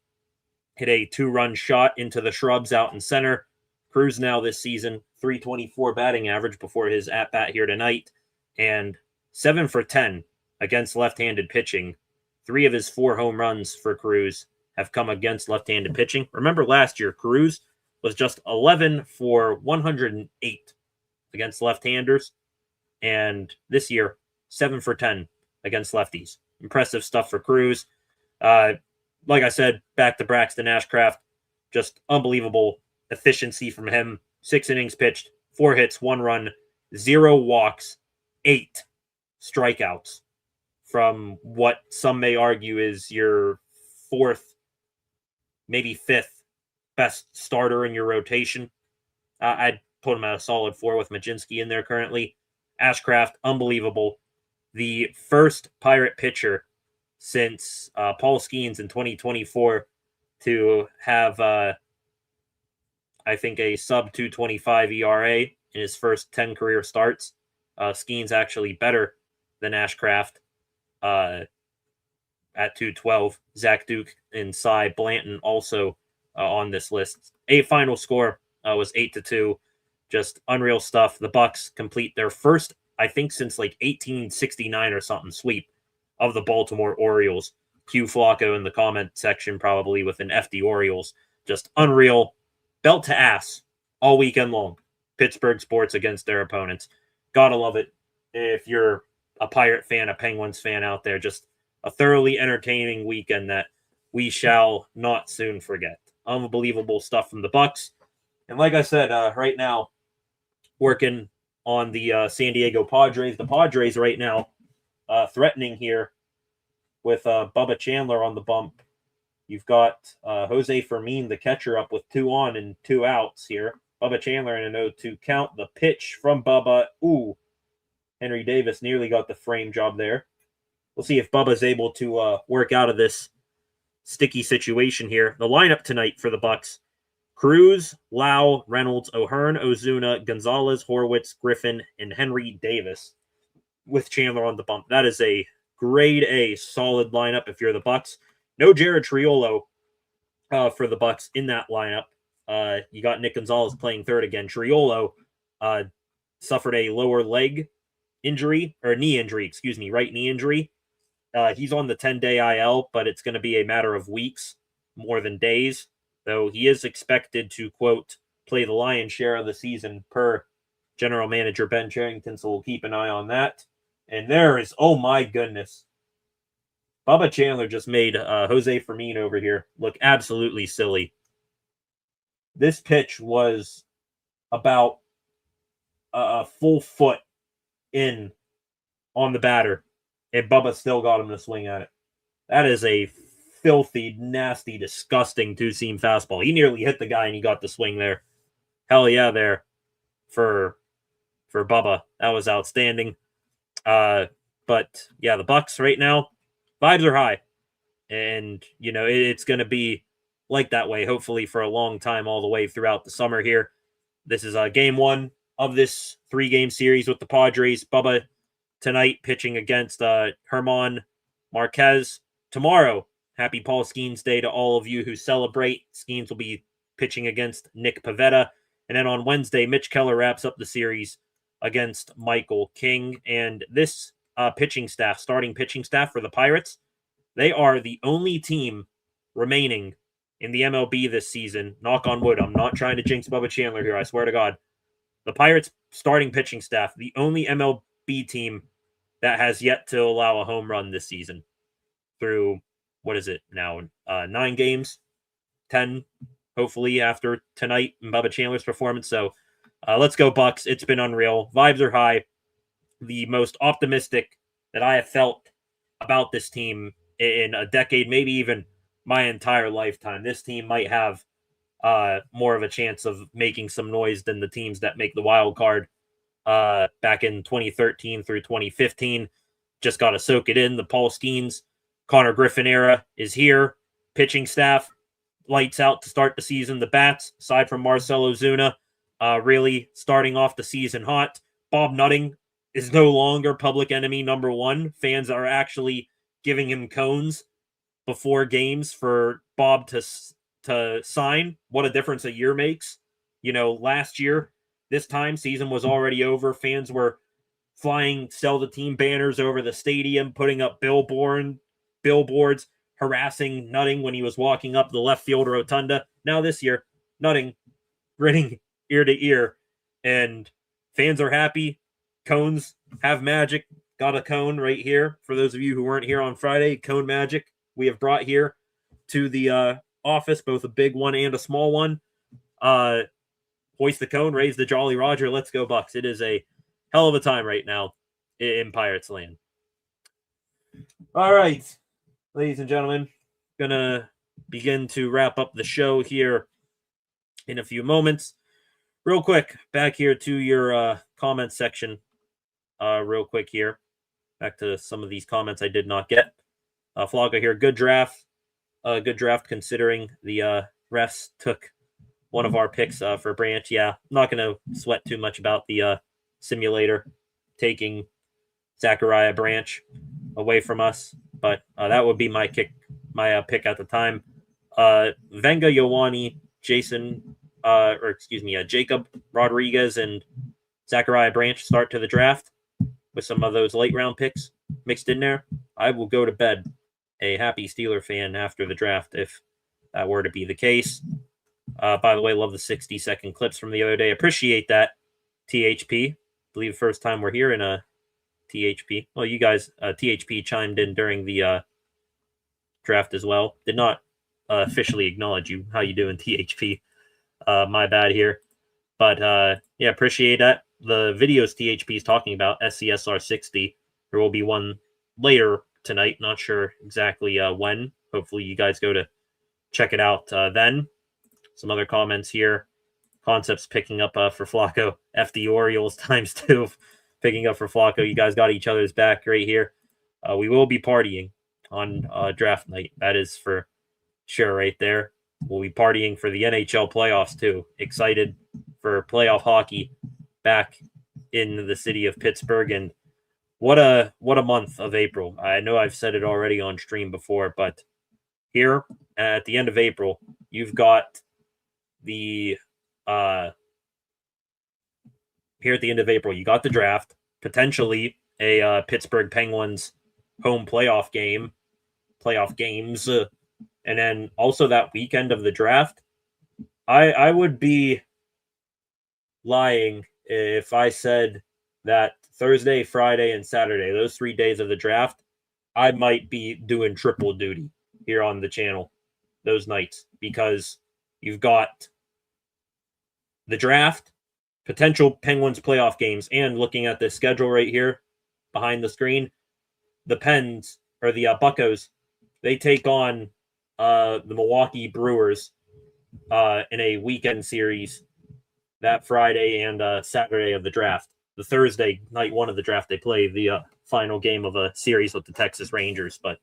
hit a 2-run shot into the shrubs out in center. Cruz now this season, .324 batting average before his at-bat here tonight, and 7 for 10 against left-handed pitching. 3 of his 4 home runs for Cruz have come against left-handed pitching. Remember last year, Cruz was just 11 for 108 against left-handers, and this year, 7 for 10 against lefties. Impressive stuff for Cruz. Like I said, back to Braxton Ashcraft, just unbelievable efficiency from him. 6 innings pitched, 4 hits, 1 run, 0 walks, 8 strikeouts from what some may argue is your fourth, maybe fifth best starter in your rotation. I'd put him at a solid 4 with Majinski in there currently. Ashcraft, unbelievable. The first Pirate pitcher since Paul Skeens in 2024 to have, I think, a sub 2.25 ERA in his first 10 career starts. Skeens actually better than Ashcraft at 2.12. Zach Duke and Cy Blanton also on this list. A final score was 8-2. Just unreal stuff. The Bucs complete their first, I think, since like 1869 or something, sweep of the Baltimore Orioles. Q Flacco in the comment section probably with an FD Orioles. Just unreal. Belt to ass all weekend long. Pittsburgh sports against their opponents. Gotta love it. If you're a Pirate fan, a Penguins fan out there, just a thoroughly entertaining weekend that we shall not soon forget. Unbelievable stuff from the Bucs. And like I said, right now, working on the San Diego Padres. The Padres right now threatening here with Bubba Chandler on the bump. You've got Jose Fermin, the catcher, up with 2 on and 2 outs here. Bubba Chandler in an 0-2 count. The pitch from Bubba. Ooh, Henry Davis nearly got the frame job there. We'll see if Bubba's able to work out of this sticky situation here. The lineup tonight for the Bucs: Cruz, Lau, Reynolds, O'Hearn, Ozuna, Gonzalez, Horwitz, Griffin, and Henry Davis with Chandler on the bump. That is a grade A solid lineup if you're the Bucs. No Jared Triolo for the Bucs in that lineup. You got Nick Gonzalez playing third again. Triolo suffered a lower leg injury, or knee injury, right knee injury. He's on the 10-day IL, but it's going to be a matter of weeks more than days. Though he is expected to, quote, play the lion's share of the season per general manager Ben Cherington, so we'll keep an eye on that. And there is, oh my goodness, Bubba Chandler just made Jose Fermin over here look absolutely silly. This pitch was about a full foot in on the batter, and Bubba still got him to swing at it. That is a filthy, nasty, disgusting 2-seam fastball. He nearly hit the guy and he got the swing there. Hell yeah, there for Bubba. That was outstanding. But yeah, the Bucs right now, vibes are high. And, you know, it's going to be like that way, hopefully, for a long time, all the way throughout the summer here. This is game 1 of this 3-game series with the Padres. Bubba tonight pitching against Herman Marquez. Tomorrow, happy Paul Skeens Day to all of you who celebrate. Skeens will be pitching against Nick Pivetta. And then on Wednesday, Mitch Keller wraps up the series against Michael King. And this starting pitching staff for the Pirates, they are the only team remaining in the MLB this season. Knock on wood. I'm not trying to jinx Bubba Chandler here. I swear to God. The Pirates starting pitching staff, the only MLB team that has yet to allow a home run this season through, what is it now, 9 games, 10, hopefully, after tonight and Bubba Chandler's performance. So let's go Bucs. It's been unreal. Vibes are high. The most optimistic that I have felt about this team in a decade, maybe even my entire lifetime. This team might have more of a chance of making some noise than the teams that make the wild card back in 2013 through 2015. Just got to soak it in. The Paul Skeens, Connor Griffin era is here. Pitching staff, lights out to start the season. The bats, aside from Marcell Ozuna, really starting off the season hot. Bob Nutting is no longer public enemy number 1. Fans are actually giving him cones before games for Bob to sign. What a difference a year makes. You know, last year, this time, season was already over. Fans were flying sell the team banners over the stadium, putting up billboards, harassing Nutting when he was walking up the left field rotunda. Now this year, Nutting grinning ear to ear, and fans are happy. Cones have magic. Got a cone right here. For those of you who weren't here on Friday, cone magic we have brought here to the office, both a big one and a small one. Hoist the cone, raise the Jolly Roger. Let's go Bucs. It is a hell of a time right now in Pirates land. All right, ladies and gentlemen, gonna begin to wrap up the show here in a few moments. Real quick, back here to your comment section. Real quick here. Back to some of these comments I did not get. Flogger here, good draft. Good draft considering the refs took one of our picks for Branch. Yeah, I'm not going to sweat too much about the simulator taking Zachariah Branch away from us, but that would be my pick at the time. Venga Ioane, Jacob Rodriguez and Zachariah Branch start to the draft with some of those late round picks mixed in there. I will go to bed a happy Steeler fan after the draft if that were to be the case. By the way, love the 60-second clips from the other day. Appreciate that, THP. I believe the first time we're here in a THP. Well, you guys, THP chimed in during the draft as well. Did not officially acknowledge you. How you doing, THP? My bad here. But yeah, appreciate that. The videos THP is talking about, SCSR 60. There will be one later tonight. Not sure exactly when. Hopefully you guys go to check it out then. Some other comments here. Concepts picking up for Flacco. FD Orioles ×2 picking up for Flacco. You guys got each other's back right here. We will be partying on draft night. That is for sure right there. We'll be partying for the NHL playoffs too. Excited for playoff hockey back in the city of Pittsburgh. And what a month of April. I know I've said it already on stream before, but here at the end of April, you've got the here at the end of April, you got the draft, potentially a Pittsburgh Penguins home playoff games, and then also that weekend of the draft. I would be lying if I said that Thursday, Friday, and Saturday, those 3 days of the draft, I might be doing triple duty here on the channel those nights, because you've got the draft, potential Penguins playoff games, and looking at the schedule right here behind the screen, the Pens, or the Buccos, they take on the Milwaukee Brewers in a weekend series that Friday and Saturday of the draft. The Thursday, night one of the draft, they play the final game of a series with the Texas Rangers. But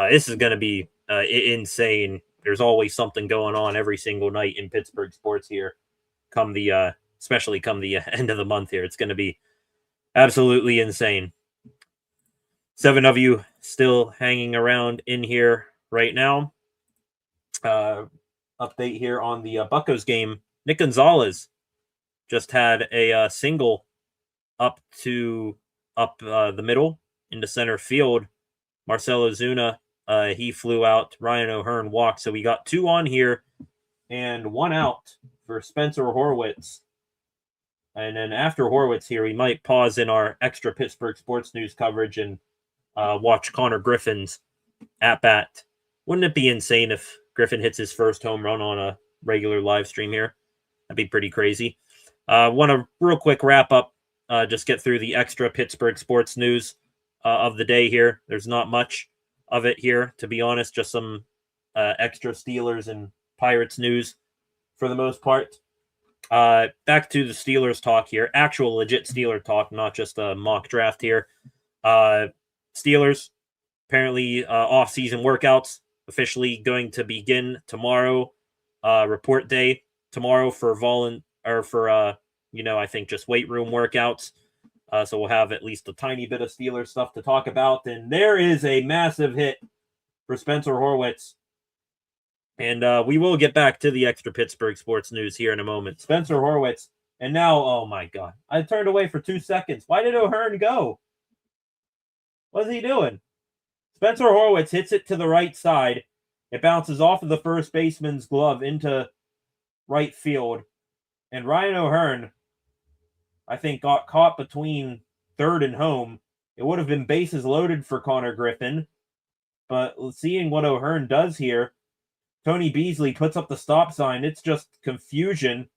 this is going to be insane. There's always something going on every single night in Pittsburgh sports here. Especially come the end of the month here. It's going to be absolutely insane. 7 of you still hanging around in here right now. Update here on the Buccos game. Nick Gonzalez just had a single up the middle into center field. Marcell Ozuna, he flew out. Ryan O'Hearn walked. So we got 2 on here and 1 out for Spencer Horwitz. And then after Horwitz here, we might pause in our extra Pittsburgh sports news coverage and watch Connor Griffin's at-bat. Wouldn't it be insane if Griffin hits his first home run on a regular live stream here? That'd be pretty crazy. Want to real quick wrap up, just get through the extra Pittsburgh sports news of the day here. There's not much of it here, to be honest, just some extra Steelers and Pirates news for the most part. Back to the Steelers talk here. Actual legit Steeler talk, not just a mock draft here. Steelers, apparently off-season workouts officially going to begin tomorrow. Report day tomorrow for I think just weight room workouts. So we'll have at least a tiny bit of Steelers stuff to talk about. And there is a massive hit for Spencer Horwitz. And we will get back to the extra Pittsburgh sports news here in a moment. Spencer Horwitz. And now, oh my God. I turned away for 2 seconds. Why did O'Hearn go? What is he doing? Spencer Horwitz hits it to the right side. It bounces off of the first baseman's glove into right field. And Ryan O'Hearn, I think, got caught between third and home. It would have been bases loaded for Connor Griffin. But seeing what O'Hearn does here, Tony Beasley puts up the stop sign. It's just confusion.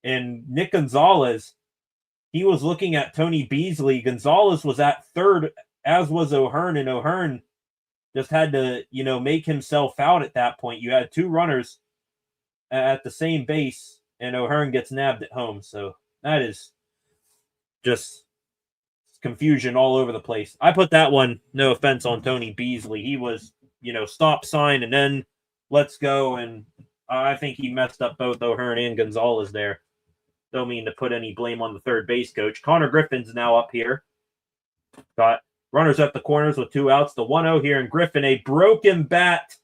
And Nick Gonzalez, he was looking at Tony Beasley. Gonzalez was at third, as was O'Hearn. And O'Hearn just had to, make himself out at that point. You had two runners at the same base, and O'Hearn gets nabbed at home. So that is just confusion all over the place. I put that one, no offense, on Tony Beasley. He was, stop sign and then let's go. And I think he messed up both O'Hearn and Gonzalez there. Don't mean to put any blame on the third base coach. Connor Griffin's now up here. Got runners at the corners with 2 outs. The 1-0 here, and Griffin, a broken bat.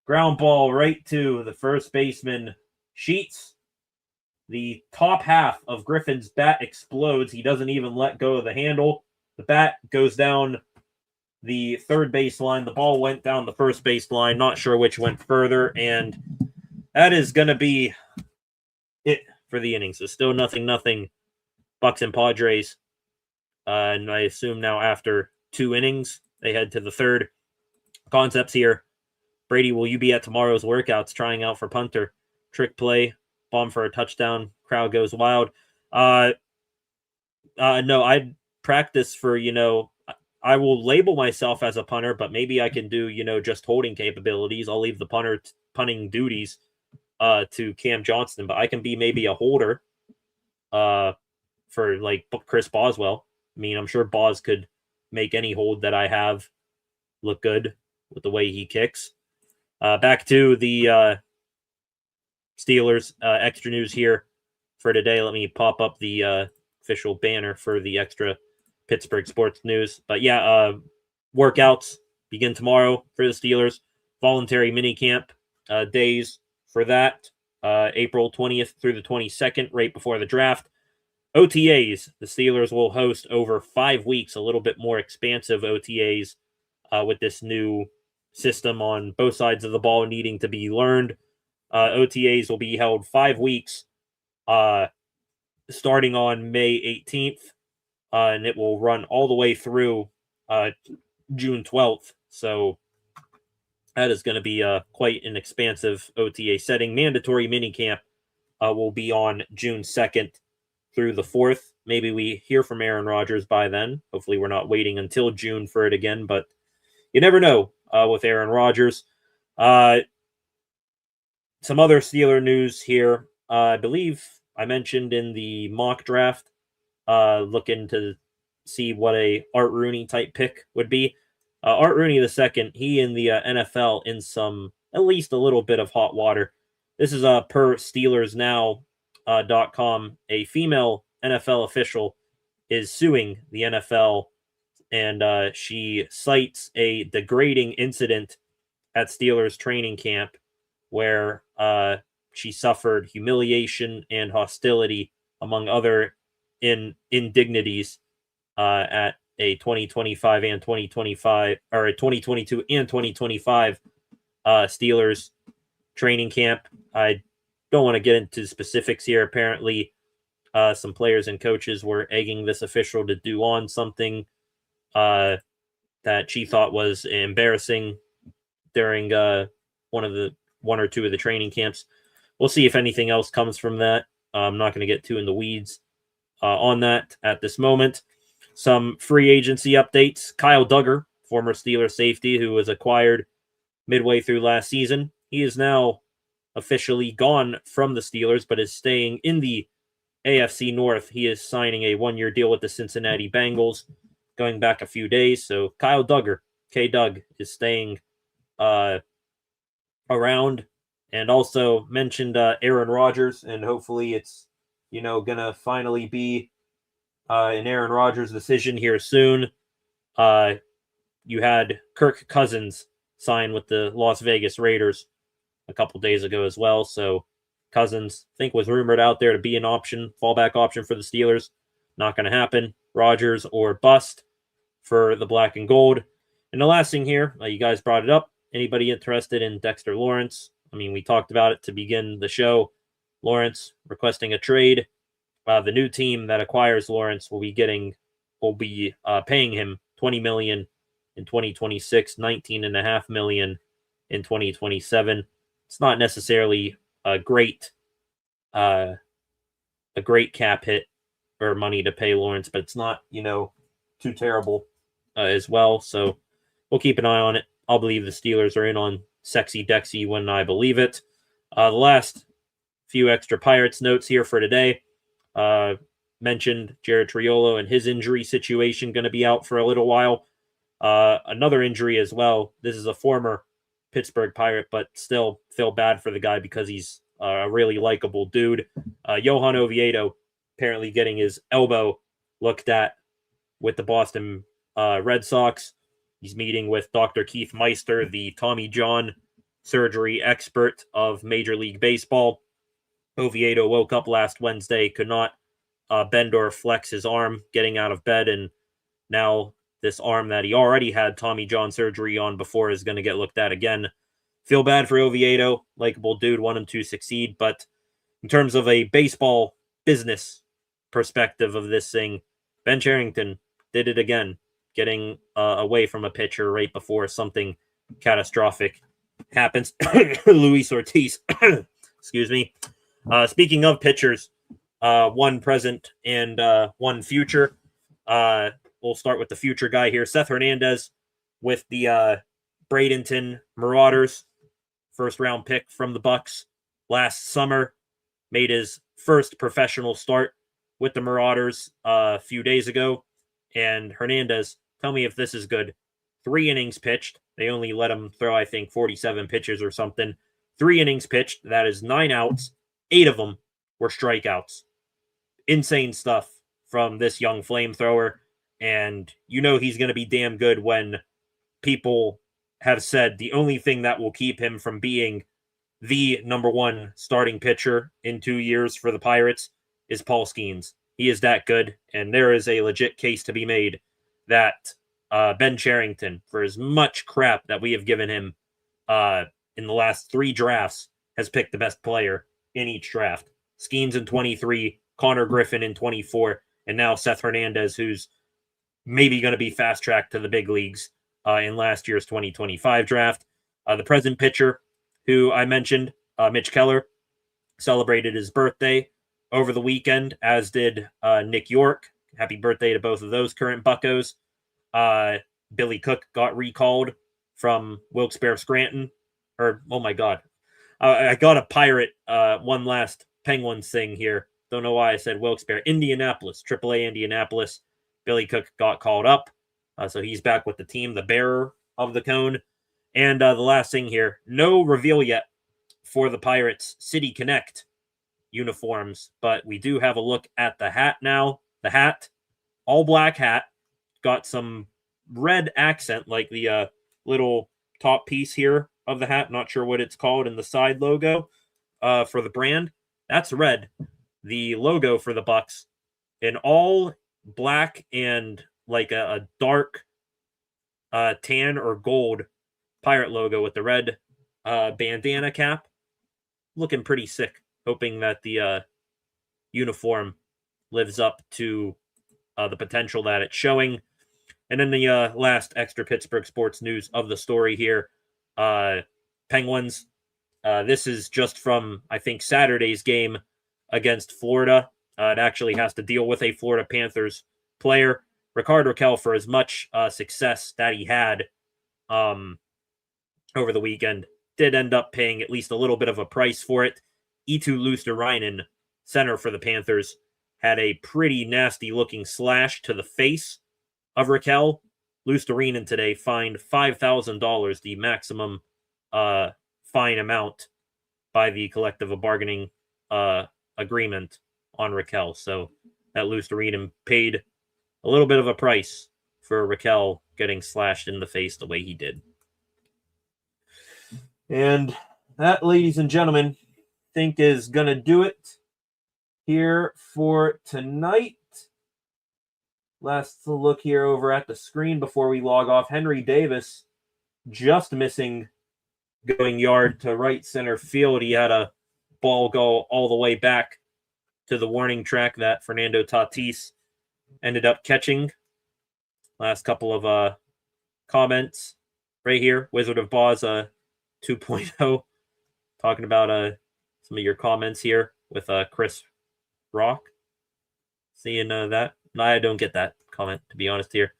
Ground ball right to the first baseman, Sheets. The top half of Griffin's bat explodes. He doesn't even let go of the handle. The bat goes down the third baseline. The ball went down the first baseline. Not sure which went further. And that is going to be it for the innings. So still 0-0 Bucs and Padres. And I assume now after 2 innings, they head to the third. Concepts here. Brady, will you be at tomorrow's workouts trying out for punter? Trick play. Bomb for a touchdown. Crowd goes wild. No, I'd practice for, I will label myself as a punter, but maybe I can do, just holding capabilities. I'll leave the punting duties to Cam Johnston, but I can be maybe a holder for like Chris Boswell. I mean, I'm sure Boz could make any hold that I have look good with the way he kicks. Back to the Steelers. Extra news here for today. Let me pop up the official banner for the extra Pittsburgh sports news. But yeah, workouts begin tomorrow for the Steelers. Voluntary minicamp days for that. April 20th through the 22nd, right before the draft. OTAs, the Steelers will host over 5 weeks, a little bit more expansive OTAs with this new system on both sides of the ball needing to be learned. OTAs will be held 5 weeks starting on May 18th, and it will run all the way through June 12th. So that is going to be quite an expansive OTA setting. Mandatory minicamp will be on June 2nd through the 4th. Maybe we hear from Aaron Rodgers by then. Hopefully we're not waiting until June for it again, but you never know with Aaron Rodgers. Some other Steeler news here. I believe I mentioned in the mock draft, looking to see what a Art Rooney type pick would be. Art Rooney II, he in the NFL in some, at least a little bit of hot water. This is per SteelersNow.com. A female NFL official is suing the NFL, and she cites a degrading incident at Steelers training camp where she suffered humiliation and hostility, among other indignities, at a 2025 and 2025, or a 2022 and 2025 Steelers training camp. I don't want to get into specifics here. Apparently, some players and coaches were egging this official to do on something that she thought was embarrassing during one or two of the training camps. We'll see if anything else comes from that. I'm not going to get too in the weeds on that at this moment. Some free agency updates. Kyle Duggar, former Steelers safety who was acquired midway through last season. He is now officially gone from the Steelers, but is staying in the AFC North. He is signing a 1-year deal with the Cincinnati Bengals going back a few days. So Kyle Duggar, K-Doug, is staying around. And also mentioned Aaron Rodgers, and hopefully it's, going to finally be an Aaron Rodgers decision here soon. You had Kirk Cousins sign with the Las Vegas Raiders a couple days ago as well. So Cousins, I think, was rumored out there to be an option, fallback option for the Steelers. Not going to happen. Rodgers or bust for the black and gold. And the last thing here, you guys brought it up. Anybody interested in Dexter Lawrence? I mean, we talked about it to begin the show. Lawrence requesting a trade. The new team that acquires Lawrence will be paying him $20 million in 2026, $19.5 million in 2027. It's not necessarily a great cap hit or money to pay Lawrence, but it's not, too terrible as well. So we'll keep an eye on it. I'll believe the Steelers are in on Sexy Dexy when I believe it. The last few extra Pirates notes here for today. Mentioned Jared Triolo and his injury situation going to be out for a little while. Another injury as well. This is a former Pittsburgh Pirate, but still feel bad for the guy because he's a really likable dude. Johan Oviedo apparently getting his elbow looked at with the Boston Red Sox. He's meeting with Dr. Keith Meister, the Tommy John surgery expert of Major League Baseball. Oviedo woke up last Wednesday, could not bend or flex his arm getting out of bed, and now this arm that he already had Tommy John surgery on before is going to get looked at again. Feel bad for Oviedo, likable dude, want him to succeed, but in terms of a baseball business perspective of this thing, Ben Cherington did it again, getting away from a pitcher right before something catastrophic happens. Luis Ortiz, excuse me. Speaking of pitchers, one present and one future. We'll start with the future guy here. Seth Hernandez with the Bradenton Marauders, first round pick from the Bucs last summer, made his first professional start with the Marauders a few days ago. And Hernandez, tell me if this is good. 3 innings pitched. They only let him throw, I think, 47 pitches or something. 3 innings pitched. That is 9 outs. 8 of them were strikeouts. Insane stuff from this young flamethrower. And you know he's going to be damn good when people have said the only thing that will keep him from being the number 1 starting pitcher in 2 years for the Pirates is Paul Skeens. He is that good, and there is a legit case to be made that Ben Cherington, for as much crap that we have given him in the last 3 drafts, has picked the best player in each draft. Skeens in 23, Connor Griffin in 24, and now Seth Hernandez, who's maybe going to be fast-tracked to the big leagues in last year's 2025 draft. The present pitcher, who I mentioned, Mitch Keller, celebrated his birthday over the weekend, as did Nick York. Happy birthday to both of those current Buccos. Billy Cook got recalled from Wilkes-Barre Scranton. Oh my God. I got a Pirate one last Penguins thing here. Don't know why I said Wilkes-Barre. Indianapolis, AAA Indianapolis. Billy Cook got called up. So he's back with the team, the bearer of the cone. And the last thing here, no reveal yet for the Pirates City Connect uniforms, but we do have a look at the hat now. The hat, all black hat, got some red accent, like the little top piece here of the hat. Not sure what it's called in the side logo for the brand. That's red. The logo for the Bucs in all black and like a dark tan or gold Pirate logo with the red bandana cap. Looking pretty sick. Hoping that the uniform lives up to the potential that it's showing. And then the last extra Pittsburgh sports news of the story here. Penguins. This is just from, I think, Saturday's game against Florida. It actually has to deal with a Florida Panthers player. Rickard Rakell, for as much success that he had over the weekend, did end up paying at least a little bit of a price for it. Eetu Luostarinen, center for the Panthers, had a pretty nasty-looking slash to the face of Rakell. Luostarinen today fined $5,000, the maximum fine amount by the collective bargaining agreement on Rakell. So that Luostarinen paid a little bit of a price for Rakell getting slashed in the face the way he did. And that, ladies and gentlemen, I think is going to do it here for tonight. Last look here over at the screen before we log off. Henry Davis just missing going yard to right center field. He had a ball go all the way back to the warning track that Fernando Tatis ended up catching. Last couple of comments right here. Wizard of Boz 2.0 talking about some of your comments here with Chris Rock. Seeing that. No, I don't get that comment, to be honest here.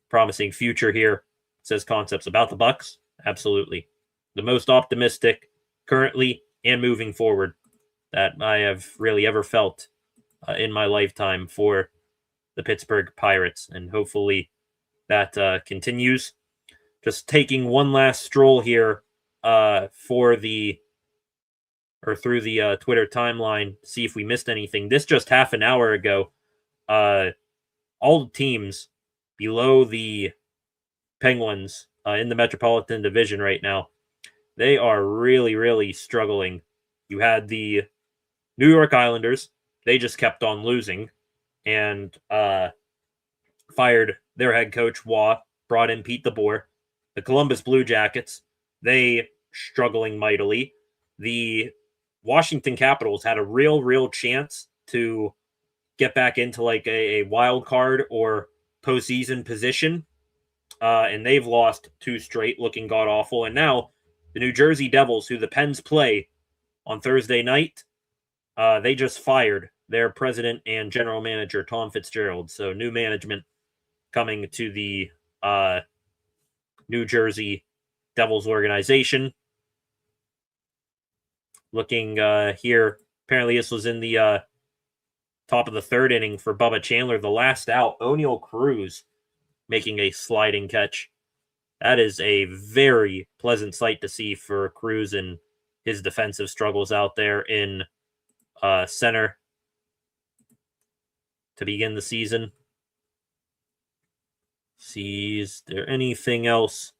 promising future here. Says concepts about the Bucs. Absolutely. The most optimistic currently and moving forward that I have really ever felt in my lifetime for the Pittsburgh Pirates. And hopefully that continues. Just taking one last stroll here through the Twitter timeline, see if we missed anything. This just half an hour ago, all the teams below the Penguins in the Metropolitan Division right now, they are really, really struggling. You had the New York Islanders. They just kept on losing and fired their head coach, Waugh, brought in Pete DeBoer. The Columbus Blue Jackets, they struggling mightily. The Washington Capitals had a real chance to get back into like a wild card or postseason position, and they've lost 2 straight, looking god-awful. And now the New Jersey Devils, who the Pens play on Thursday night, they just fired their president and general manager, Tom Fitzgerald. So new management coming to the New Jersey Devils organization. Looking here, apparently this was in the top of the 3rd inning for Bubba Chandler. The last out, O'Neal Cruz making a sliding catch. That is a very pleasant sight to see for Cruz and his defensive struggles out there in center to begin the season. See, is there anything else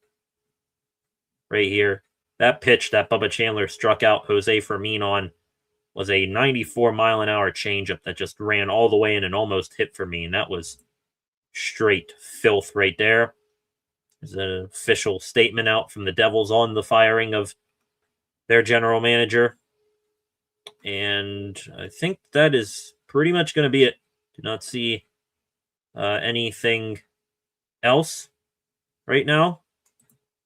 right here? That pitch that Bubba Chandler struck out Jose Fermin on was a 94-mile-an-hour changeup that just ran all the way in and almost hit Fermin. That was straight filth right there. There's an official statement out from the Devils on the firing of their general manager. And I think that is pretty much going to be it. Do not see anything else right now.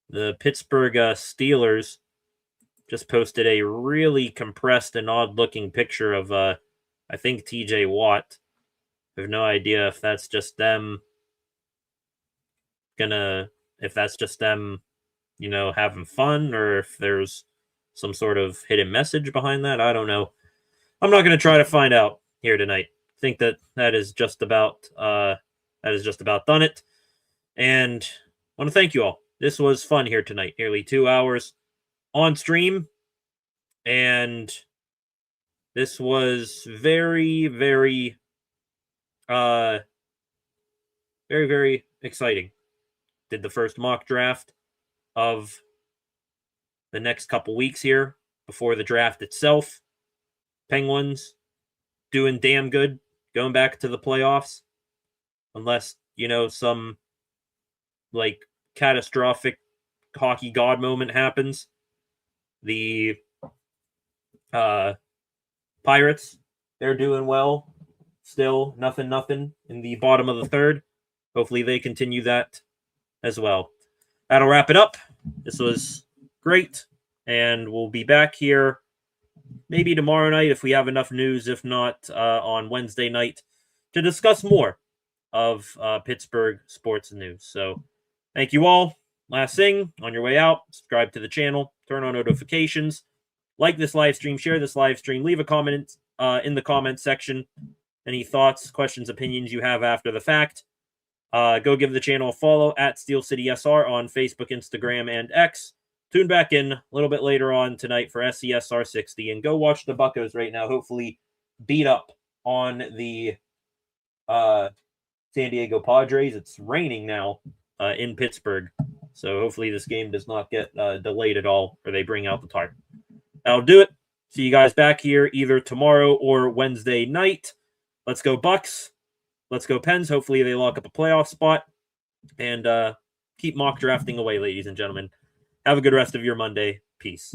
The Pittsburgh Steelers just posted a really compressed and odd-looking picture of, I think, TJ Watt. I have no idea if that's just them having fun, or if there's some sort of hidden message behind that. I don't know. I'm not going to try to find out here tonight. I think that is just about done it. And I want to thank you all. This was fun here tonight. Nearly 2 hours on stream. And this was very, very, very, very exciting. Did the first mock draft of the next couple weeks here before the draft itself. Penguins doing damn good, going back to the playoffs. Unless, some like catastrophic hockey god moment happens. The Pirates, they're doing well. Still nothing in the bottom of the 3rd. Hopefully they continue that as well. That'll wrap it up. This was great. And we'll be back here maybe tomorrow night if we have enough news. If not, on Wednesday night to discuss more of Pittsburgh sports news. So thank you all. Last thing, on your way out, subscribe to the channel, turn on notifications, like this live stream, share this live stream, leave a comment in the comment section. Any thoughts, questions, opinions you have after the fact. Go give the channel a follow at Steel City SR on Facebook, Instagram, and X. Tune back in a little bit later on tonight for SCSR 60 and go watch the Buccos right now. Hopefully beat up on the San Diego Padres. It's raining now in Pittsburgh. So hopefully this game does not get delayed at all or they bring out the tarp. That'll do it. See you guys back here either tomorrow or Wednesday night. Let's go Bucs. Let's go Pens. Hopefully they lock up a playoff spot. And keep mock drafting away, ladies and gentlemen. Have a good rest of your Monday. Peace.